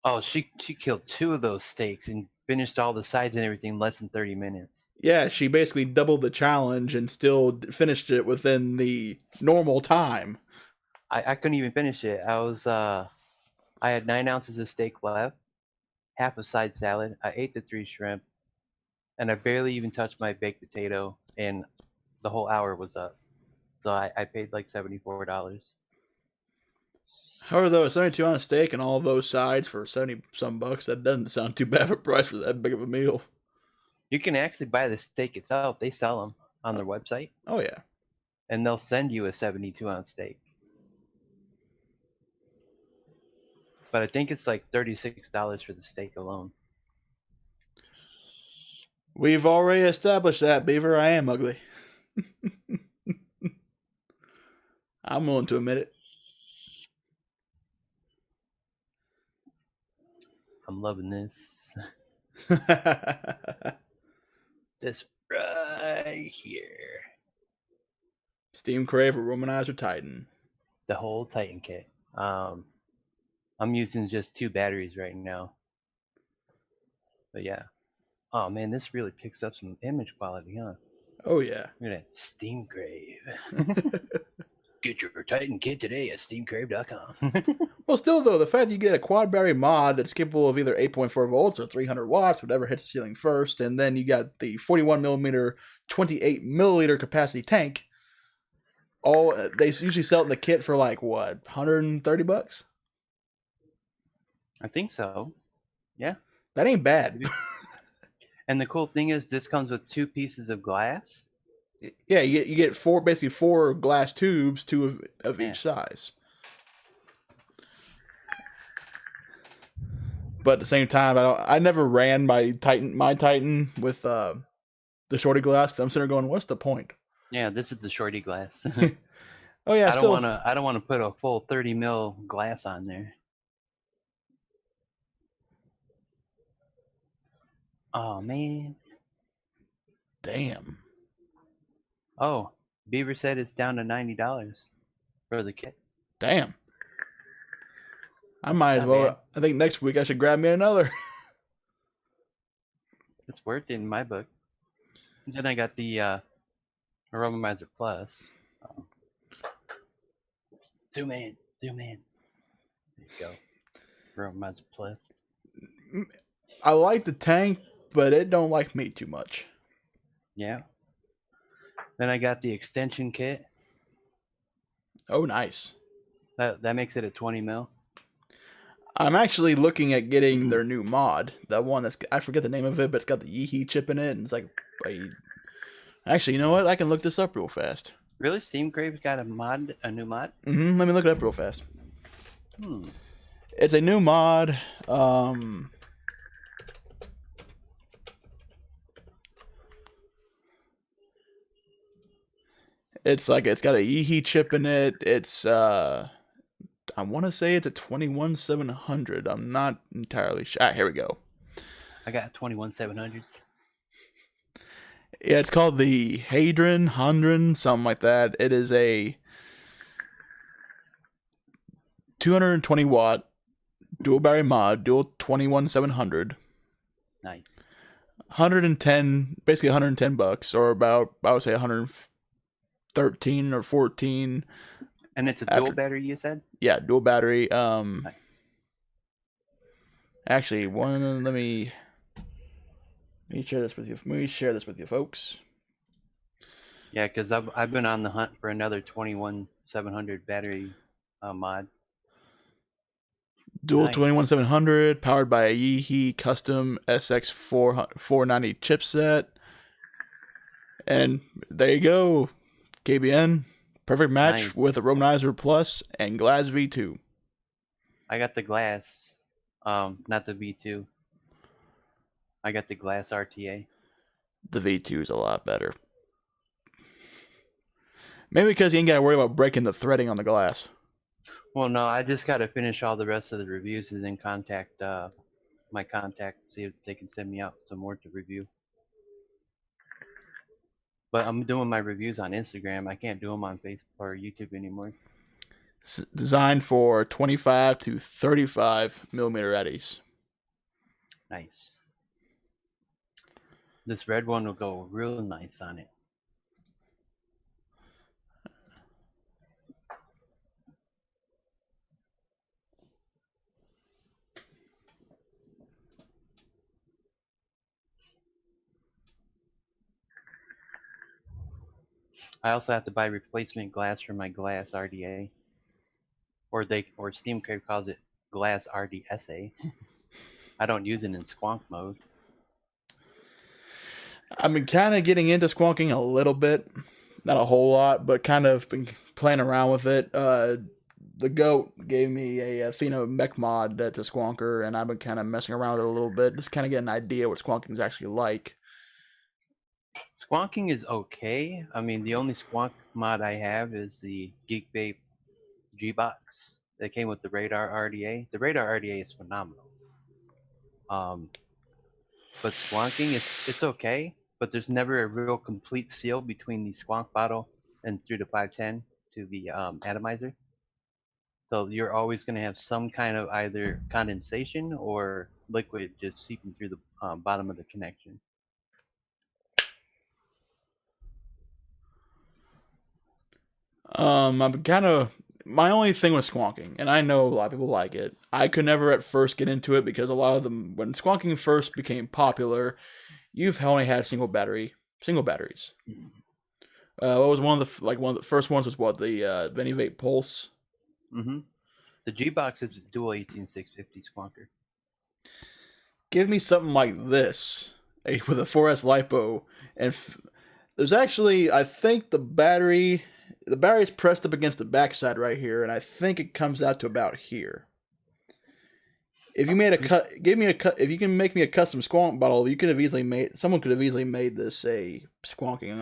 Oh, she killed 2 of those steaks and finished all the sides and everything in less than 30 minutes. Yeah, she basically doubled the challenge and still finished it within the normal time. I couldn't even finish it. I had 9 ounces of steak left, half a side salad. I ate the 3 shrimp, and I barely even touched my baked potato, and the whole hour was up. So I paid like $74. However, though, a 72-ounce steak and all those sides for 70 some bucks, that doesn't sound too bad of a price for that big of a meal. You can actually buy the steak itself. They sell them on their website, Oh yeah. and they'll send you a 72-ounce steak. But I think it's like $36 for the steak alone. We've already established that, Beaver. I am ugly. I'm willing to admit it. I'm loving this. This right here. Steam Crave or Womanizer Titan. The whole Titan kit. I'm using just 2 batteries right now. But yeah. Oh man, this really picks up some image quality, huh? Oh yeah. Look at that. Steam Crave. Get your Titan kit today at steamcrave.com. Well, still though, the fact that you get a quad battery mod that's capable of either 8.4 volts or 300 watts, whatever hits the ceiling first, and then you got the 41 millimeter, 28 milliliter capacity tank. All they usually sell it in the kit for like what, 130 bucks? I think so. Yeah. That ain't bad. And the cool thing is this comes with 2 pieces of glass. Yeah, you get basically 4 glass tubes, 2 of Yeah. each size. But at the same time, I never ran my Titan with the shorty glass because I'm sitting there going, what's the point? Yeah, this is the shorty glass. Oh yeah, I don't wanna put a full 30 mil glass on there. Oh man. Damn. Oh, Beaver said it's down to $90 for the kit. Damn. I might as Not well. bad. I think next week I should grab me another. It's worth it in my book. And then I got the Aromizer Plus. Zoom in. There you go. Aromizer Plus. I like the tank, but it don't like me too much. Yeah. Then I got the extension kit. Oh, nice. That makes it a 20 mil. I'm actually looking at getting their new mod. That one that's I forget the name of it, but it's got the Yeehee chip in it, and it's like actually, you know what? I can look this up real fast. Really? Steam Grave's got a new mod? Let me look it up real fast. Hmm. It's a new mod. It's like it's got a Yeehee chip in it. It's I want to say it's a 21700. I'm not entirely sure. Ah, here we go. I got 21700s. Yeah, it's called the Hadron, something like that. It is a 220 watt dual battery mod, dual 21700. Nice. 110, basically $110, or about I would say 113 or 14. And it's a dual battery, you said? Yeah, dual battery. Nice. Actually, let me share this with you. Let me share this with you, folks. Yeah, because I've been on the hunt for another 21700 battery mod. Dual Nice. 21700, powered by a Yeehee custom SX490 chipset. And there you go. KBN. Perfect match Nice. with a Romanizer Plus and Glass V2. I got the glass, not the V2. I got the glass RTA. The V2 is a lot better. Maybe because you ain't got to worry about breaking the threading on the glass. Well, no, I just got to finish all the rest of the reviews and then contact my contact, see if they can send me out some more to review. But I'm doing my reviews on Instagram. I can't do them on Facebook or YouTube anymore. It's designed for 25 to 35 millimeter eddies. Nice. This red one will go real nice on it. I also have to buy replacement glass for my glass RDA, or Steam Crave calls it glass RDSA. I don't use it in squonk mode. I've been kind of getting into squonking a little bit, not a whole lot, but kind of been playing around with it. The goat gave me a Athena mech mod that's a squonker, and I've been kind of messing around with it a little bit, just kind of get an idea what squonking is actually like. Squonking is okay. I mean, the only squonk mod I have is the Geek Vape G-Box that came with the Radar RDA. The Radar RDA is phenomenal. But squonking, it's okay, but there's never a real complete seal between the squonk bottle and through the 510 to the atomizer. So you're always going to have some kind of either condensation or liquid just seeping through the bottom of the connection. I'm kind of my only thing with squonking, and I know a lot of people like it. I could never at first get into it because a lot of them, when squonking first became popular, you've only had single batteries. What was one of the first ones was what the Vape Pulse. Mm-hmm. The G-Box is a dual 18650 squonker. Give me something like this with a 4S lipo, and there's actually, I think the battery's pressed up against the backside right here, and I think it comes out to about here. If you made a cut, if you can make me a custom squonk bottle, someone could have easily made this a squonking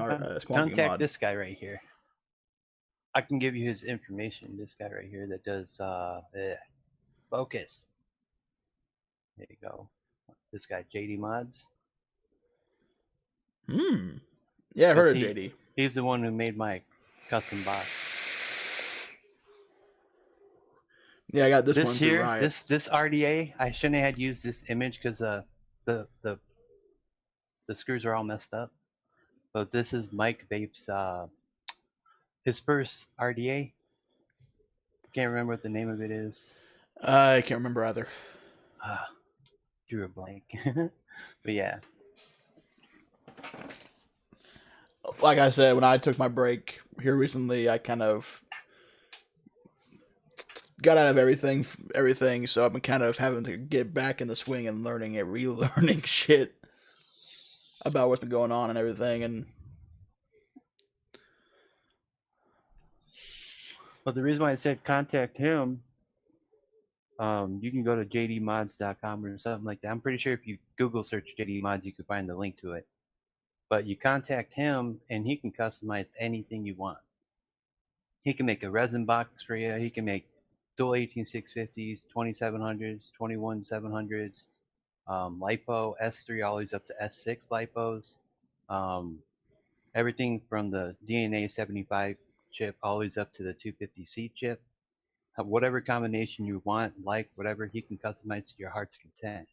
Contact mod. this guy right here. I can give you his information. This guy right here that does focus. There you go. This guy, JD Mods. Yeah, I heard of JD. He's the one who made my custom box. Yeah, I got this one here. Riot. This RDA, I shouldn't have had used this image because the screws are all messed up. But this is Mike Vape's his first RDA. Can't remember what the name of it is. I can't remember either. Drew a blank. But yeah. Like I said, when I took my break here recently, I kind of got out of everything. So I've been kind of having to get back in the swing and relearning shit about what's been going on and everything. And But the reason why I said contact him, you can go to jdmods.com or something like that. I'm pretty sure if you Google search JD Mods, you can find the link to it. But you contact him, and he can customize anything you want. He can make a resin box for you. He can make dual 18650s, 2700s, 21700s, LiPo, S3 always up to S6 LiPos. Everything from the DNA 75 chip always up to the 250C chip. Whatever combination you want, whatever, he can customize to your heart's content.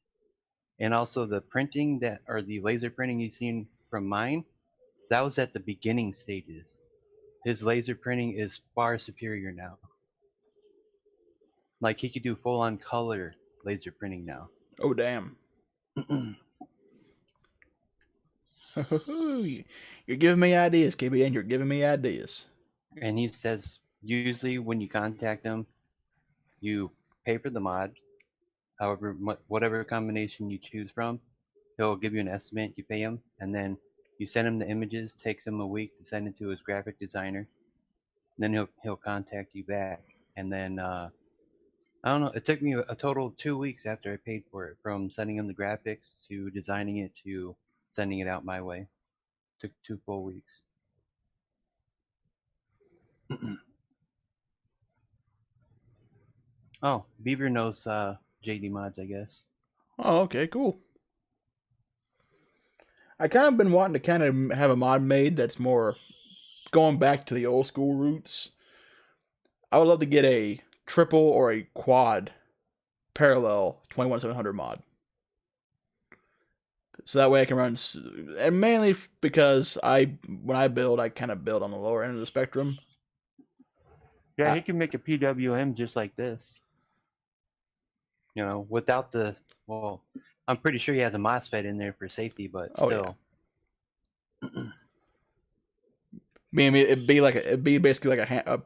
And also the printing or the laser printing you've seen from mine, that was at the beginning stages. His laser printing is far superior now. Like he could do full on color laser printing now. oh damn. You're giving me ideas, KBN. You're giving me ideas. And he says usually when you contact him, you pay for the mod, however, whatever combination you choose from, he'll give you an estimate, you pay him, and then you send him the images, takes him a week to send it to his graphic designer, then he'll contact you back. And then, I don't know, it took me a total of 2 weeks after I paid for it, from sending him the graphics to designing it to sending it out my way. Took 2 full weeks. Oh, Beaver knows JD Mods, I guess. Oh, okay, cool. I kind of been wanting to kind of have a mod made that's more going back to the old school roots. I would love to get a triple or a quad parallel 21700 mod. So that way I can run, and mainly because when I build, I kind of build on the lower end of the spectrum. Yeah, he can make a PWM just like this. You know, without well, I'm pretty sure he has a MOSFET in there for safety, but still. Yeah. I mean, it'd be basically like a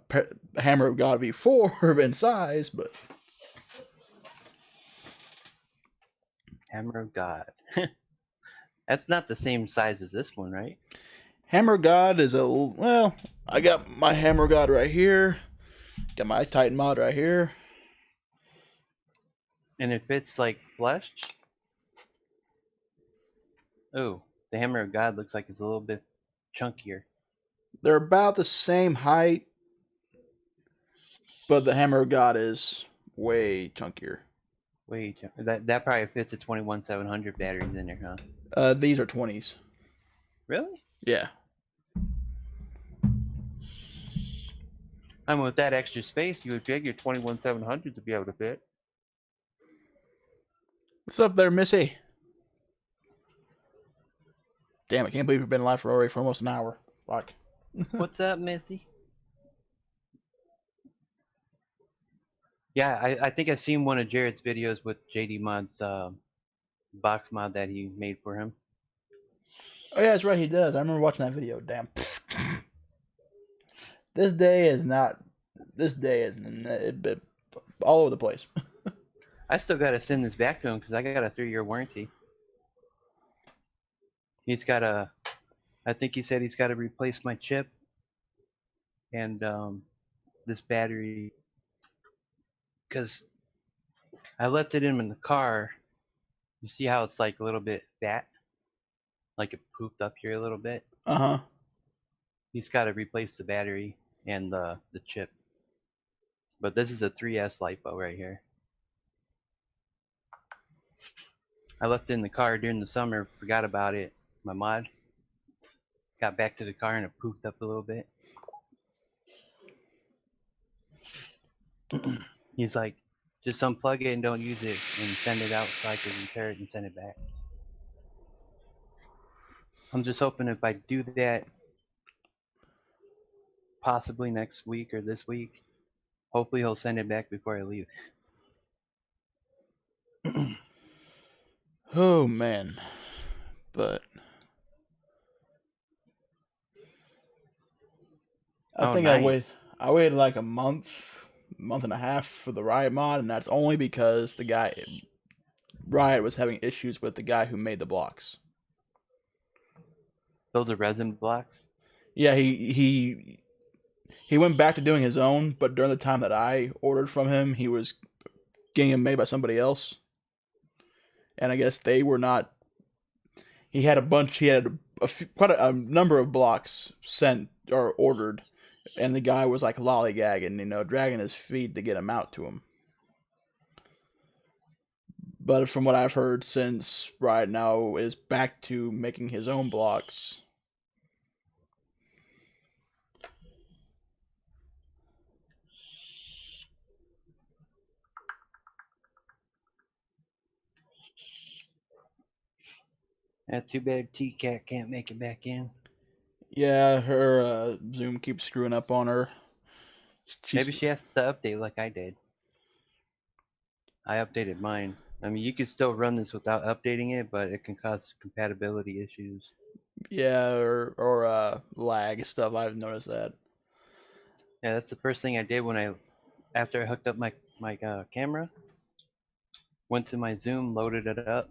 Hammer of God V4 in size, but Hammer of God. That's not the same size as this one, right? Hammer of God is I got my Hammer of God right here. Got my Titan mod right here. And it fits like flush. Oh, the Hammer of God looks like it's a little bit chunkier. They're about the same height, but the Hammer of God is way chunkier. Way chunkier. That probably fits a 21700 batteries in there, huh? These are 20s. Really? Yeah. I mean, with that extra space, you would figure 21700 to be able to fit. What's up there, Missy? Damn, I can't believe we've been live for almost an hour. Fuck. What's up, Missy? Yeah, I think I've seen one of Jared's videos with JD Mod's box mod that he made for him. Oh yeah, that's right, he does. I remember watching that video. Damn. This day is all over the place. I still gotta send this back to him because I got a 3-year warranty. I think he said he's got to replace my chip and this battery because I left it in the car. You see how it's like a little bit fat, like it pooped up here a little bit. He's got to replace the battery and the chip. But this is a 3S LiPo right here. I left it in the car during the summer, forgot about it, my mod. Got back to the car and it pooped up a little bit. He's like, just unplug it and don't use it and send it out so I can repair it and send it back. I'm just hoping if I do that possibly next week or this week, hopefully he'll send it back before I leave. Oh man. But I think nice. I waited like a month month and a half for the Riot mod, and that's only because the guy Riot was having issues with the guy who made the blocks. Those are resin blocks. Yeah, he went back to doing his own, but during the time that I ordered from him, he was getting them made by somebody else, and I guess they were not. He had a bunch. He had quite a number of blocks sent or ordered, and the guy was like lollygagging, dragging his feet to get them out to him. But from what I've heard, since Riot now is back to making his own blocks. That's too bad T-Cat can't make it back in. Yeah, her Zoom keeps screwing up on her. Maybe she has to update like I did. I updated mine. I mean, you could still run this without updating it, but it can cause compatibility issues. Yeah, or lag stuff. I've noticed that. Yeah, that's the first thing I did after I hooked up my camera. Went to my Zoom, loaded it up,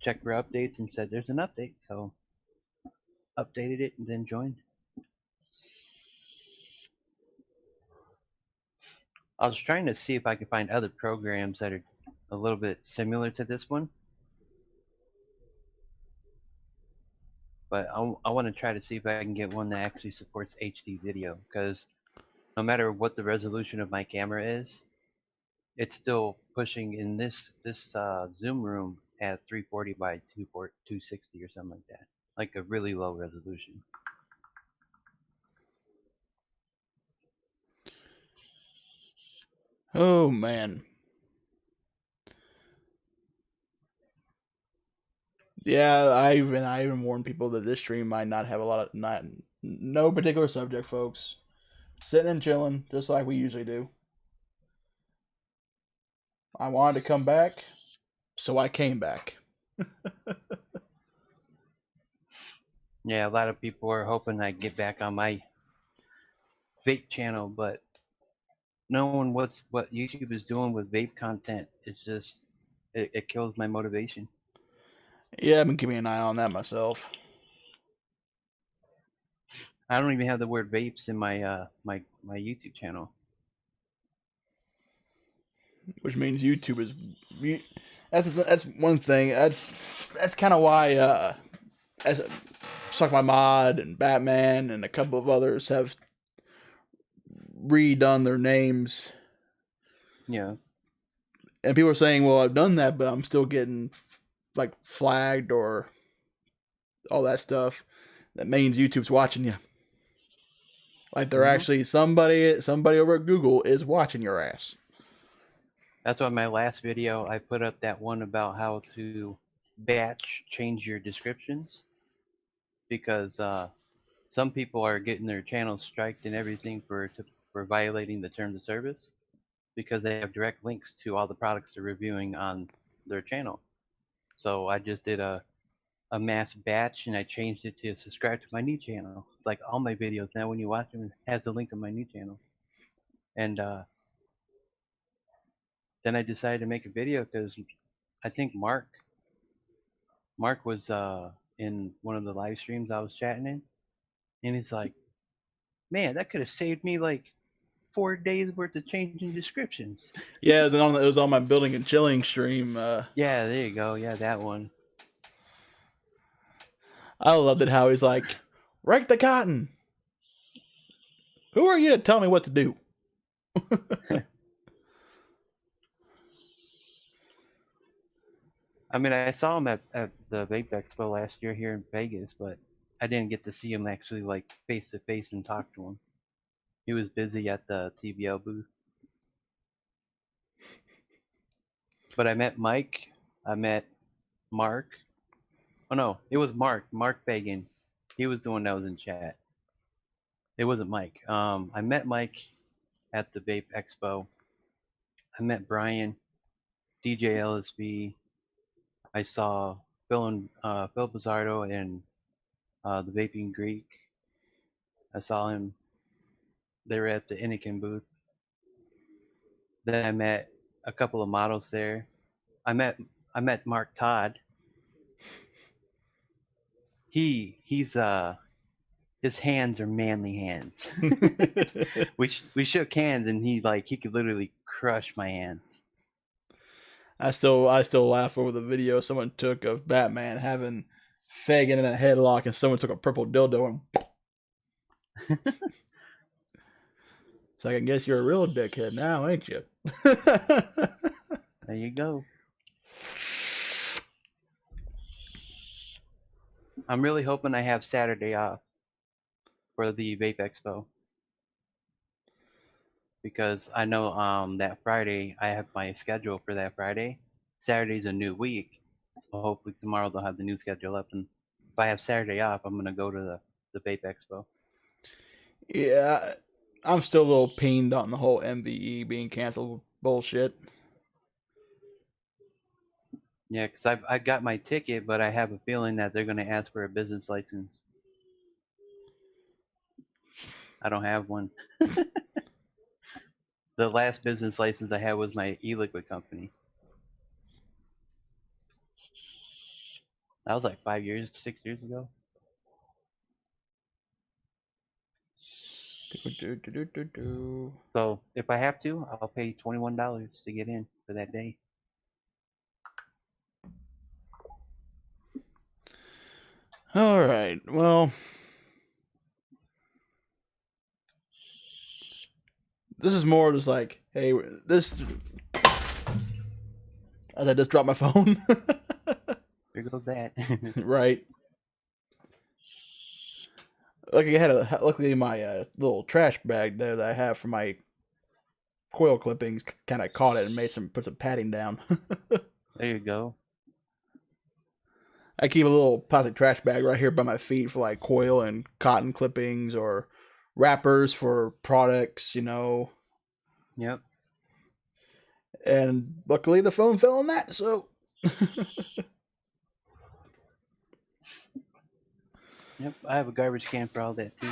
checked for updates, and said there's an update. So updated it and then joined. I was trying to see if I could find other programs that are a little bit similar to this one. But I want to try to see if I can get one that actually supports HD video, because no matter what the resolution of my camera is, it's still pushing in this Zoom room at 340 by 260 or something like that, like a really low resolution. Oh man. Yeah, I even warned people that this stream might not have a lot of no particular subject, folks. Sitting and chilling, just like we usually do. I wanted to come back, so I came back. Yeah, a lot of people are hoping I get back on my vape channel, but knowing what YouTube is doing with vape content, it's just it kills my motivation. Yeah, I've been keeping an eye on that myself. I don't even have the word vapes in my my YouTube channel. Which means YouTube is. That's one thing. That's kind of why as Suck My Mod and Batman and a couple of others have redone their names. Yeah. And people are saying, "Well, I've done that, but I'm still getting like flagged or all that stuff." That means YouTube's watching you. Like they're actually somebody over at Google is watching your ass. That's why my last video I put up that one about how to batch change your descriptions, because some people are getting their channels striked and everything for violating the terms of service, because they have direct links to all the products they're reviewing on their channel. So I just did a mass batch, and I changed it to subscribe to my new channel. It's like all my videos now, when you watch them, it has the link to my new channel. And then I decided to make a video because I think Mark was in one of the live streams I was chatting in, and he's like, "Man, that could have saved me like 4 days worth of changing descriptions." Yeah, it was on my building and chilling stream. Yeah, there you go. Yeah, that one. I loved it how he's like, "Rake the cotton." Who are you to tell me what to do? I mean, I saw him at the Vape Expo last year here in Vegas, but I didn't get to see him actually like face to face and talk to him. He was busy at the TVL booth. But I met Mike. I met Mark. Oh no, it was Mark. Mark Fagan. He was the one that was in chat. It wasn't Mike. I met Mike at the Vape Expo. I met Brian, DJ LSB. I saw Phil Bizzardo and the Vaping Greek. I saw him. They were at the Inikin booth. Then I met a couple of models there. I met Mark Todd. He's his hands are manly hands. We shook hands and he could literally crush my hands. I still laugh over the video someone took of Batman having Fagin in a headlock, and someone took a purple dildo and. So I can guess you're a real dickhead now, ain't you? There you go. I'm really hoping I have Saturday off for the Vape Expo, because I know that Friday I have my schedule for that Friday. Saturday's a new week, so hopefully tomorrow they'll have the new schedule up, and if I have Saturday off, I'm gonna go to the Vape Expo. Yeah, I'm still a little pained on the whole MVE being canceled bullshit. Yeah, because I got my ticket, but I have a feeling that they're gonna ask for a business license. I don't have one. The last business license I had was my e-liquid company. That was like 6 years ago. So if I have to, I'll pay $21 to get in for that day. All right, well, this is more just like, hey, this. As I just dropped my phone. There goes that. Right. Luckily my little trash bag there that I have for my coil clippings kind of caught it and put some padding down. There you go. I keep a little plastic trash bag right here by my feet for like coil and cotton clippings or wrappers for products, Yep. And luckily the phone fell in that, so. Yep, I have a garbage can for all that too.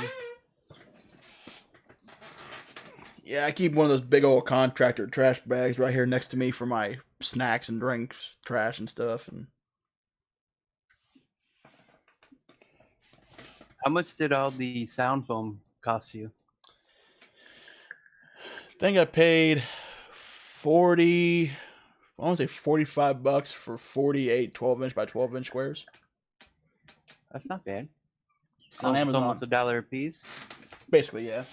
Yeah, I keep one of those big old contractor trash bags right here next to me for my snacks and drinks, trash and stuff. And How much did all the sound foam cost you? I think I paid 40, I want to say $45 for 48 12-inch by 12-inch squares. That's not bad. On It's Amazon. almost $1 a piece. Basically, yeah.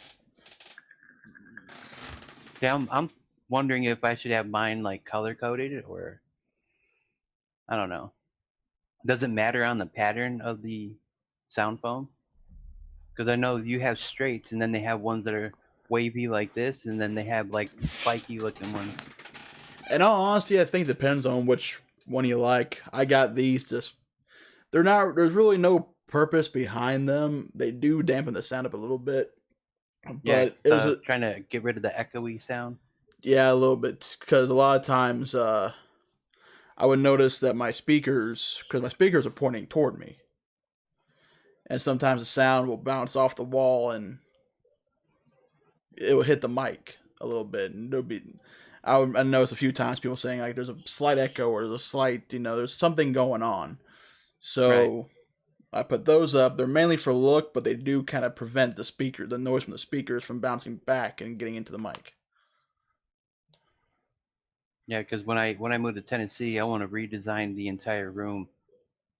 Yeah, I'm wondering if I should have mine like color coded, or I don't know. Does it matter on the pattern of the sound foam? Because I know you have straights, and then they have ones that are wavy like this, and then they have like spiky looking ones. In all honesty, I think it depends on which one you like. I got these just, there's really no purpose behind them. They do dampen the sound up a little bit. Yeah, But trying to get rid of the echoey sound. Yeah, a little bit, because a lot of times I would notice that because my speakers are pointing toward me, and sometimes the sound will bounce off the wall and it will hit the mic a little bit, and I noticed a few times people saying like there's a slight echo or there's a slight, there's something going on. So right. I put those up. They're mainly for look, but they do kind of prevent the noise from the speakers from bouncing back and getting into the mic. Yeah, because when I moved to Tennessee, I want to redesign the entire room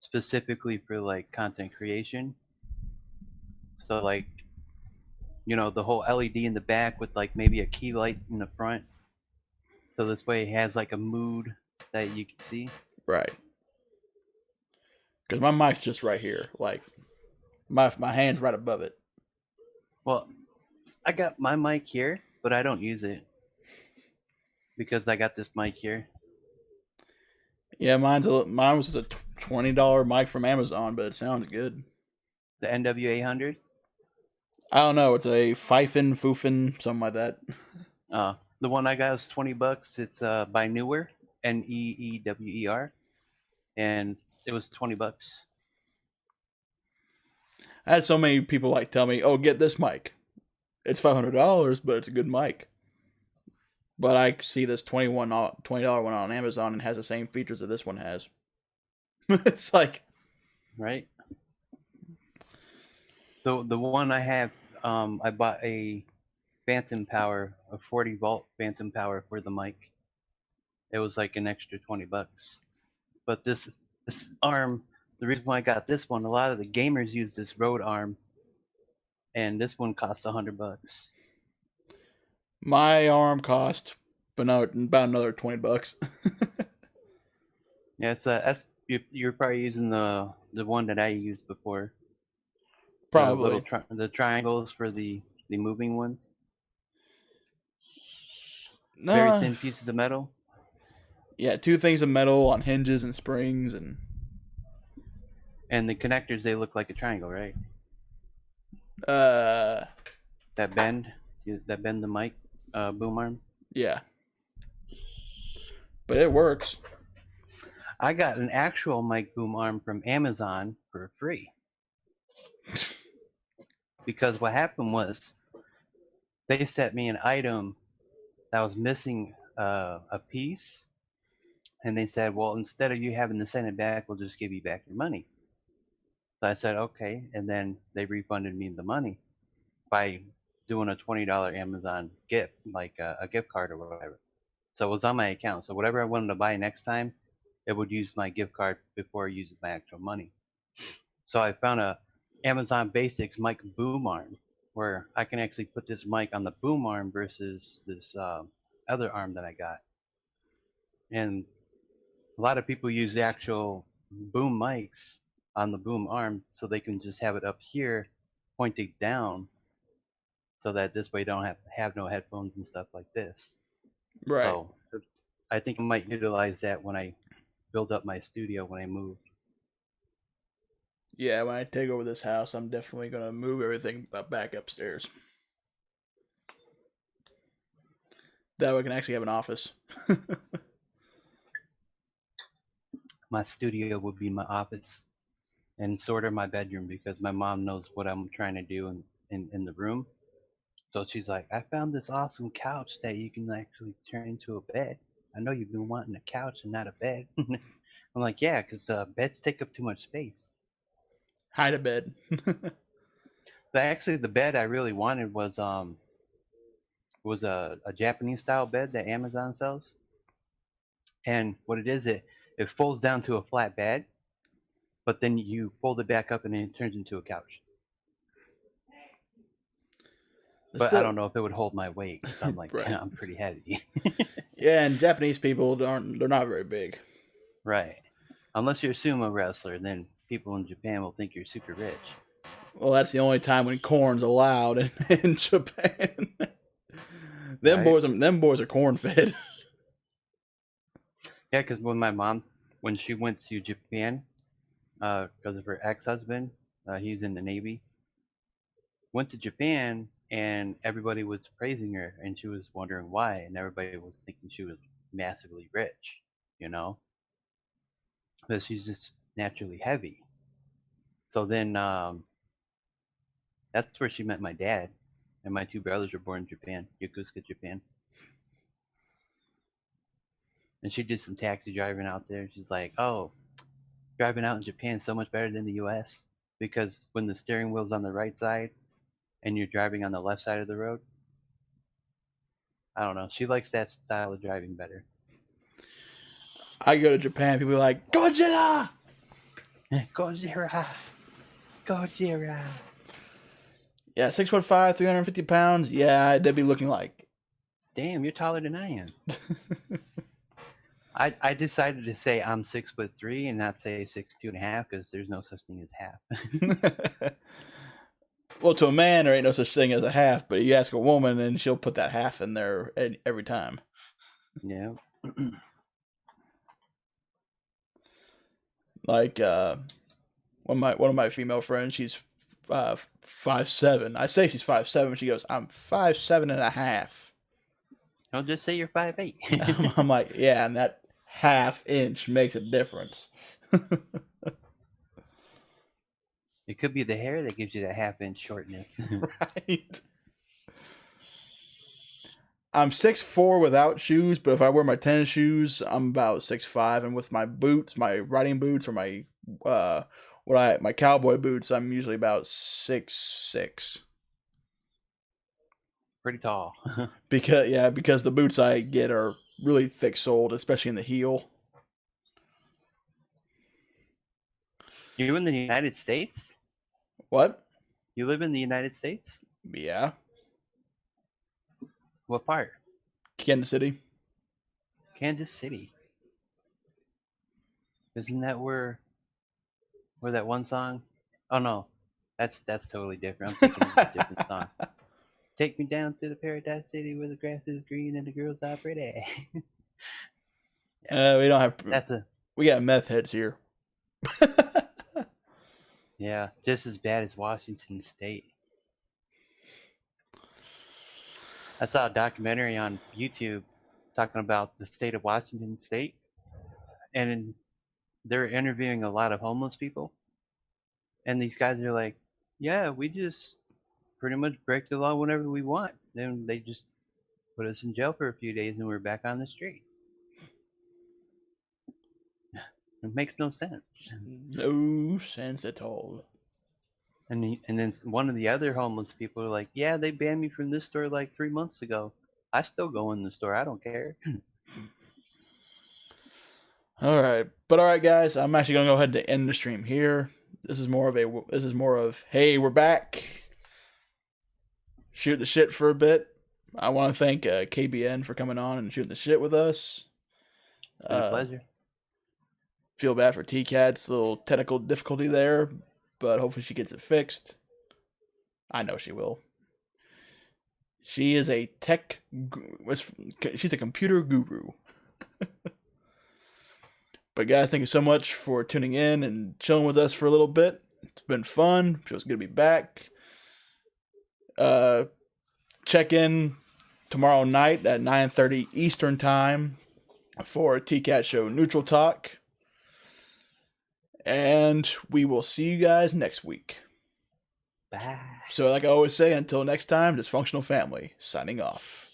specifically for like content creation. So like, the whole LED in the back with like maybe a key light in the front. So this way it has like a mood that you can see. Right. Because my mic's just right here. Like, my hand's right above it. Well, I got my mic here, but I don't use it because I got this mic here. Yeah, mine was a $20 mic from Amazon, but it sounds good. The NW800? I don't know. It's a Pfeiffer, Foofin, something like that. The one I got is $20. It's by Newer, Neewer, and it was $20. I had so many people like tell me, "Oh, get this mic. It's $500, but it's a good mic." But I see this $20 one on Amazon and has the same features that this one has. It's like, right? The one I have, I bought a phantom power, a 40-volt phantom power for the mic. It was like an extra $20. But this arm, the reason why I got this one, a lot of the gamers use this Rode arm, and this one costs $100. my arm cost about another $20. Yeah, that's you're probably using the one that I used before. The little Probably. the triangles for the moving one. Very Nah. thin pieces of metal. Yeah, two things of metal on hinges and springs and And the connectors, they look like a triangle, right? uh That bend the mic boom arm. yeah. But it works. I got an actual mic boom arm from Amazon for free. Because what happened was they sent me an item that was missing a piece, and they said, well, instead of you having to send it back, we'll just give you back your money. So I said, okay, and then they refunded me the money by doing a $20 Amazon gift, like a gift card or whatever. So it was on my account. So whatever I wanted to buy next time, it would use my gift card before I used my actual money. So I found a Amazon Basics mic boom arm where I can actually put this mic on the boom arm versus this other arm that I got. And a lot of people use the actual boom mics on the boom arm so they can just have it up here pointing down so that this way you don't have to have no headphones and stuff like this. Right. So I think I might utilize that when I build up my studio when I move. Yeah, when I take over this house, I'm definitely gonna move everything back upstairs. That way I can actually have an office. My studio would be my office and sort of my bedroom because my mom knows what I'm trying to do in the room. So she's like, I found this awesome couch that you can actually turn into a bed. I know you've been wanting a couch and not a bed. I'm like, yeah, because beds take up too much space. Hide a bed. But actually, the bed I really wanted was a Japanese style bed that Amazon sells. And what it is, it folds down to a flat bed, but then you fold it back up and it turns into a couch. But I don't know if it would hold my weight because I'm like, right. I'm pretty heavy. Yeah, and Japanese people they're not very big. Right. Unless you're a sumo wrestler, then people in Japan will think you're super rich. Well, that's the only time when corn's allowed in Japan. Them boys are corn fed. Yeah, because when my mom, when she went to Japan, because of her ex-husband, he's in the Navy, went to Japan and everybody was praising her and she was wondering why, and everybody was thinking she was massively rich, you know, because she's just naturally heavy. So then that's where she met my dad, and my two brothers were born in Japan, Yokosuka, Japan. And she did some taxi driving out there. She's like, oh, driving out in Japan is so much better than the US because when the steering wheel's on the right side and you're driving on the left side of the road, I don't know. She likes that style of driving better. I go to Japan, people are like, Godzilla! Godzilla! Godzilla! Yeah, 6'5", 350 pounds. Yeah, they'd be looking like. Damn, you're taller than I am. I decided to say I'm 6'3" and not say 6'2.5" because there's no such thing as half. Well, to a man, there ain't no such thing as a half, but you ask a woman, and she'll put that half in there every time. Yeah. Like one of my female friends, she's 5'7". I say she's 5'7". She goes, I'm 5'7.5". Don't just say you're 5'8". I'm like, yeah, and that half inch makes a difference. It could be the hair that gives you that half-inch shortness. Right. I'm 6'4" without shoes, but if I wear my tennis shoes, I'm about 6'5", and with my boots, my riding boots, or my my cowboy boots, I'm usually about 6'6". Pretty tall. Because the boots I get are really thick soled, especially in the heel. You in the United States? What? You live in the United States? Yeah, What part? Kansas City. Kansas City. Isn't that where that one song? Oh no, that's totally different. I'm thinking of a different song. Take me down to the paradise city where the grass is green and the girls are pretty. We don't have. That's We got meth heads here. yeah, just as bad as Washington State. I saw a documentary on YouTube talking about the state of Washington State, and they're interviewing a lot of homeless people, and these guys are like, "Yeah, we just pretty much break the law whenever we want. Then they just put us in jail for a few days, and we're back on the street." It makes no sense. No sense at all. And then one of the other homeless people are like, "Yeah, they banned me from this store like 3 months ago. I still go in the store. I don't care." All right, guys. I'm actually gonna go ahead and end the stream here. This is more of hey, we're back. Shoot the shit for a bit. I want to thank KBN for coming on and shooting the shit with us. It's been a pleasure. Feel bad for T-Cat's little technical difficulty there, but hopefully she gets it fixed. I know she will. She is a she's a computer guru. But guys, thank you so much for tuning in and chilling with us for a little bit. It's been fun. Feels good to be back. Check in tomorrow night at 9:30 Eastern Time for T-Cat Show Neutral Talk. And we will see you guys next week. Bye. So like I always say, until next time, Dysfunctional Family, signing off.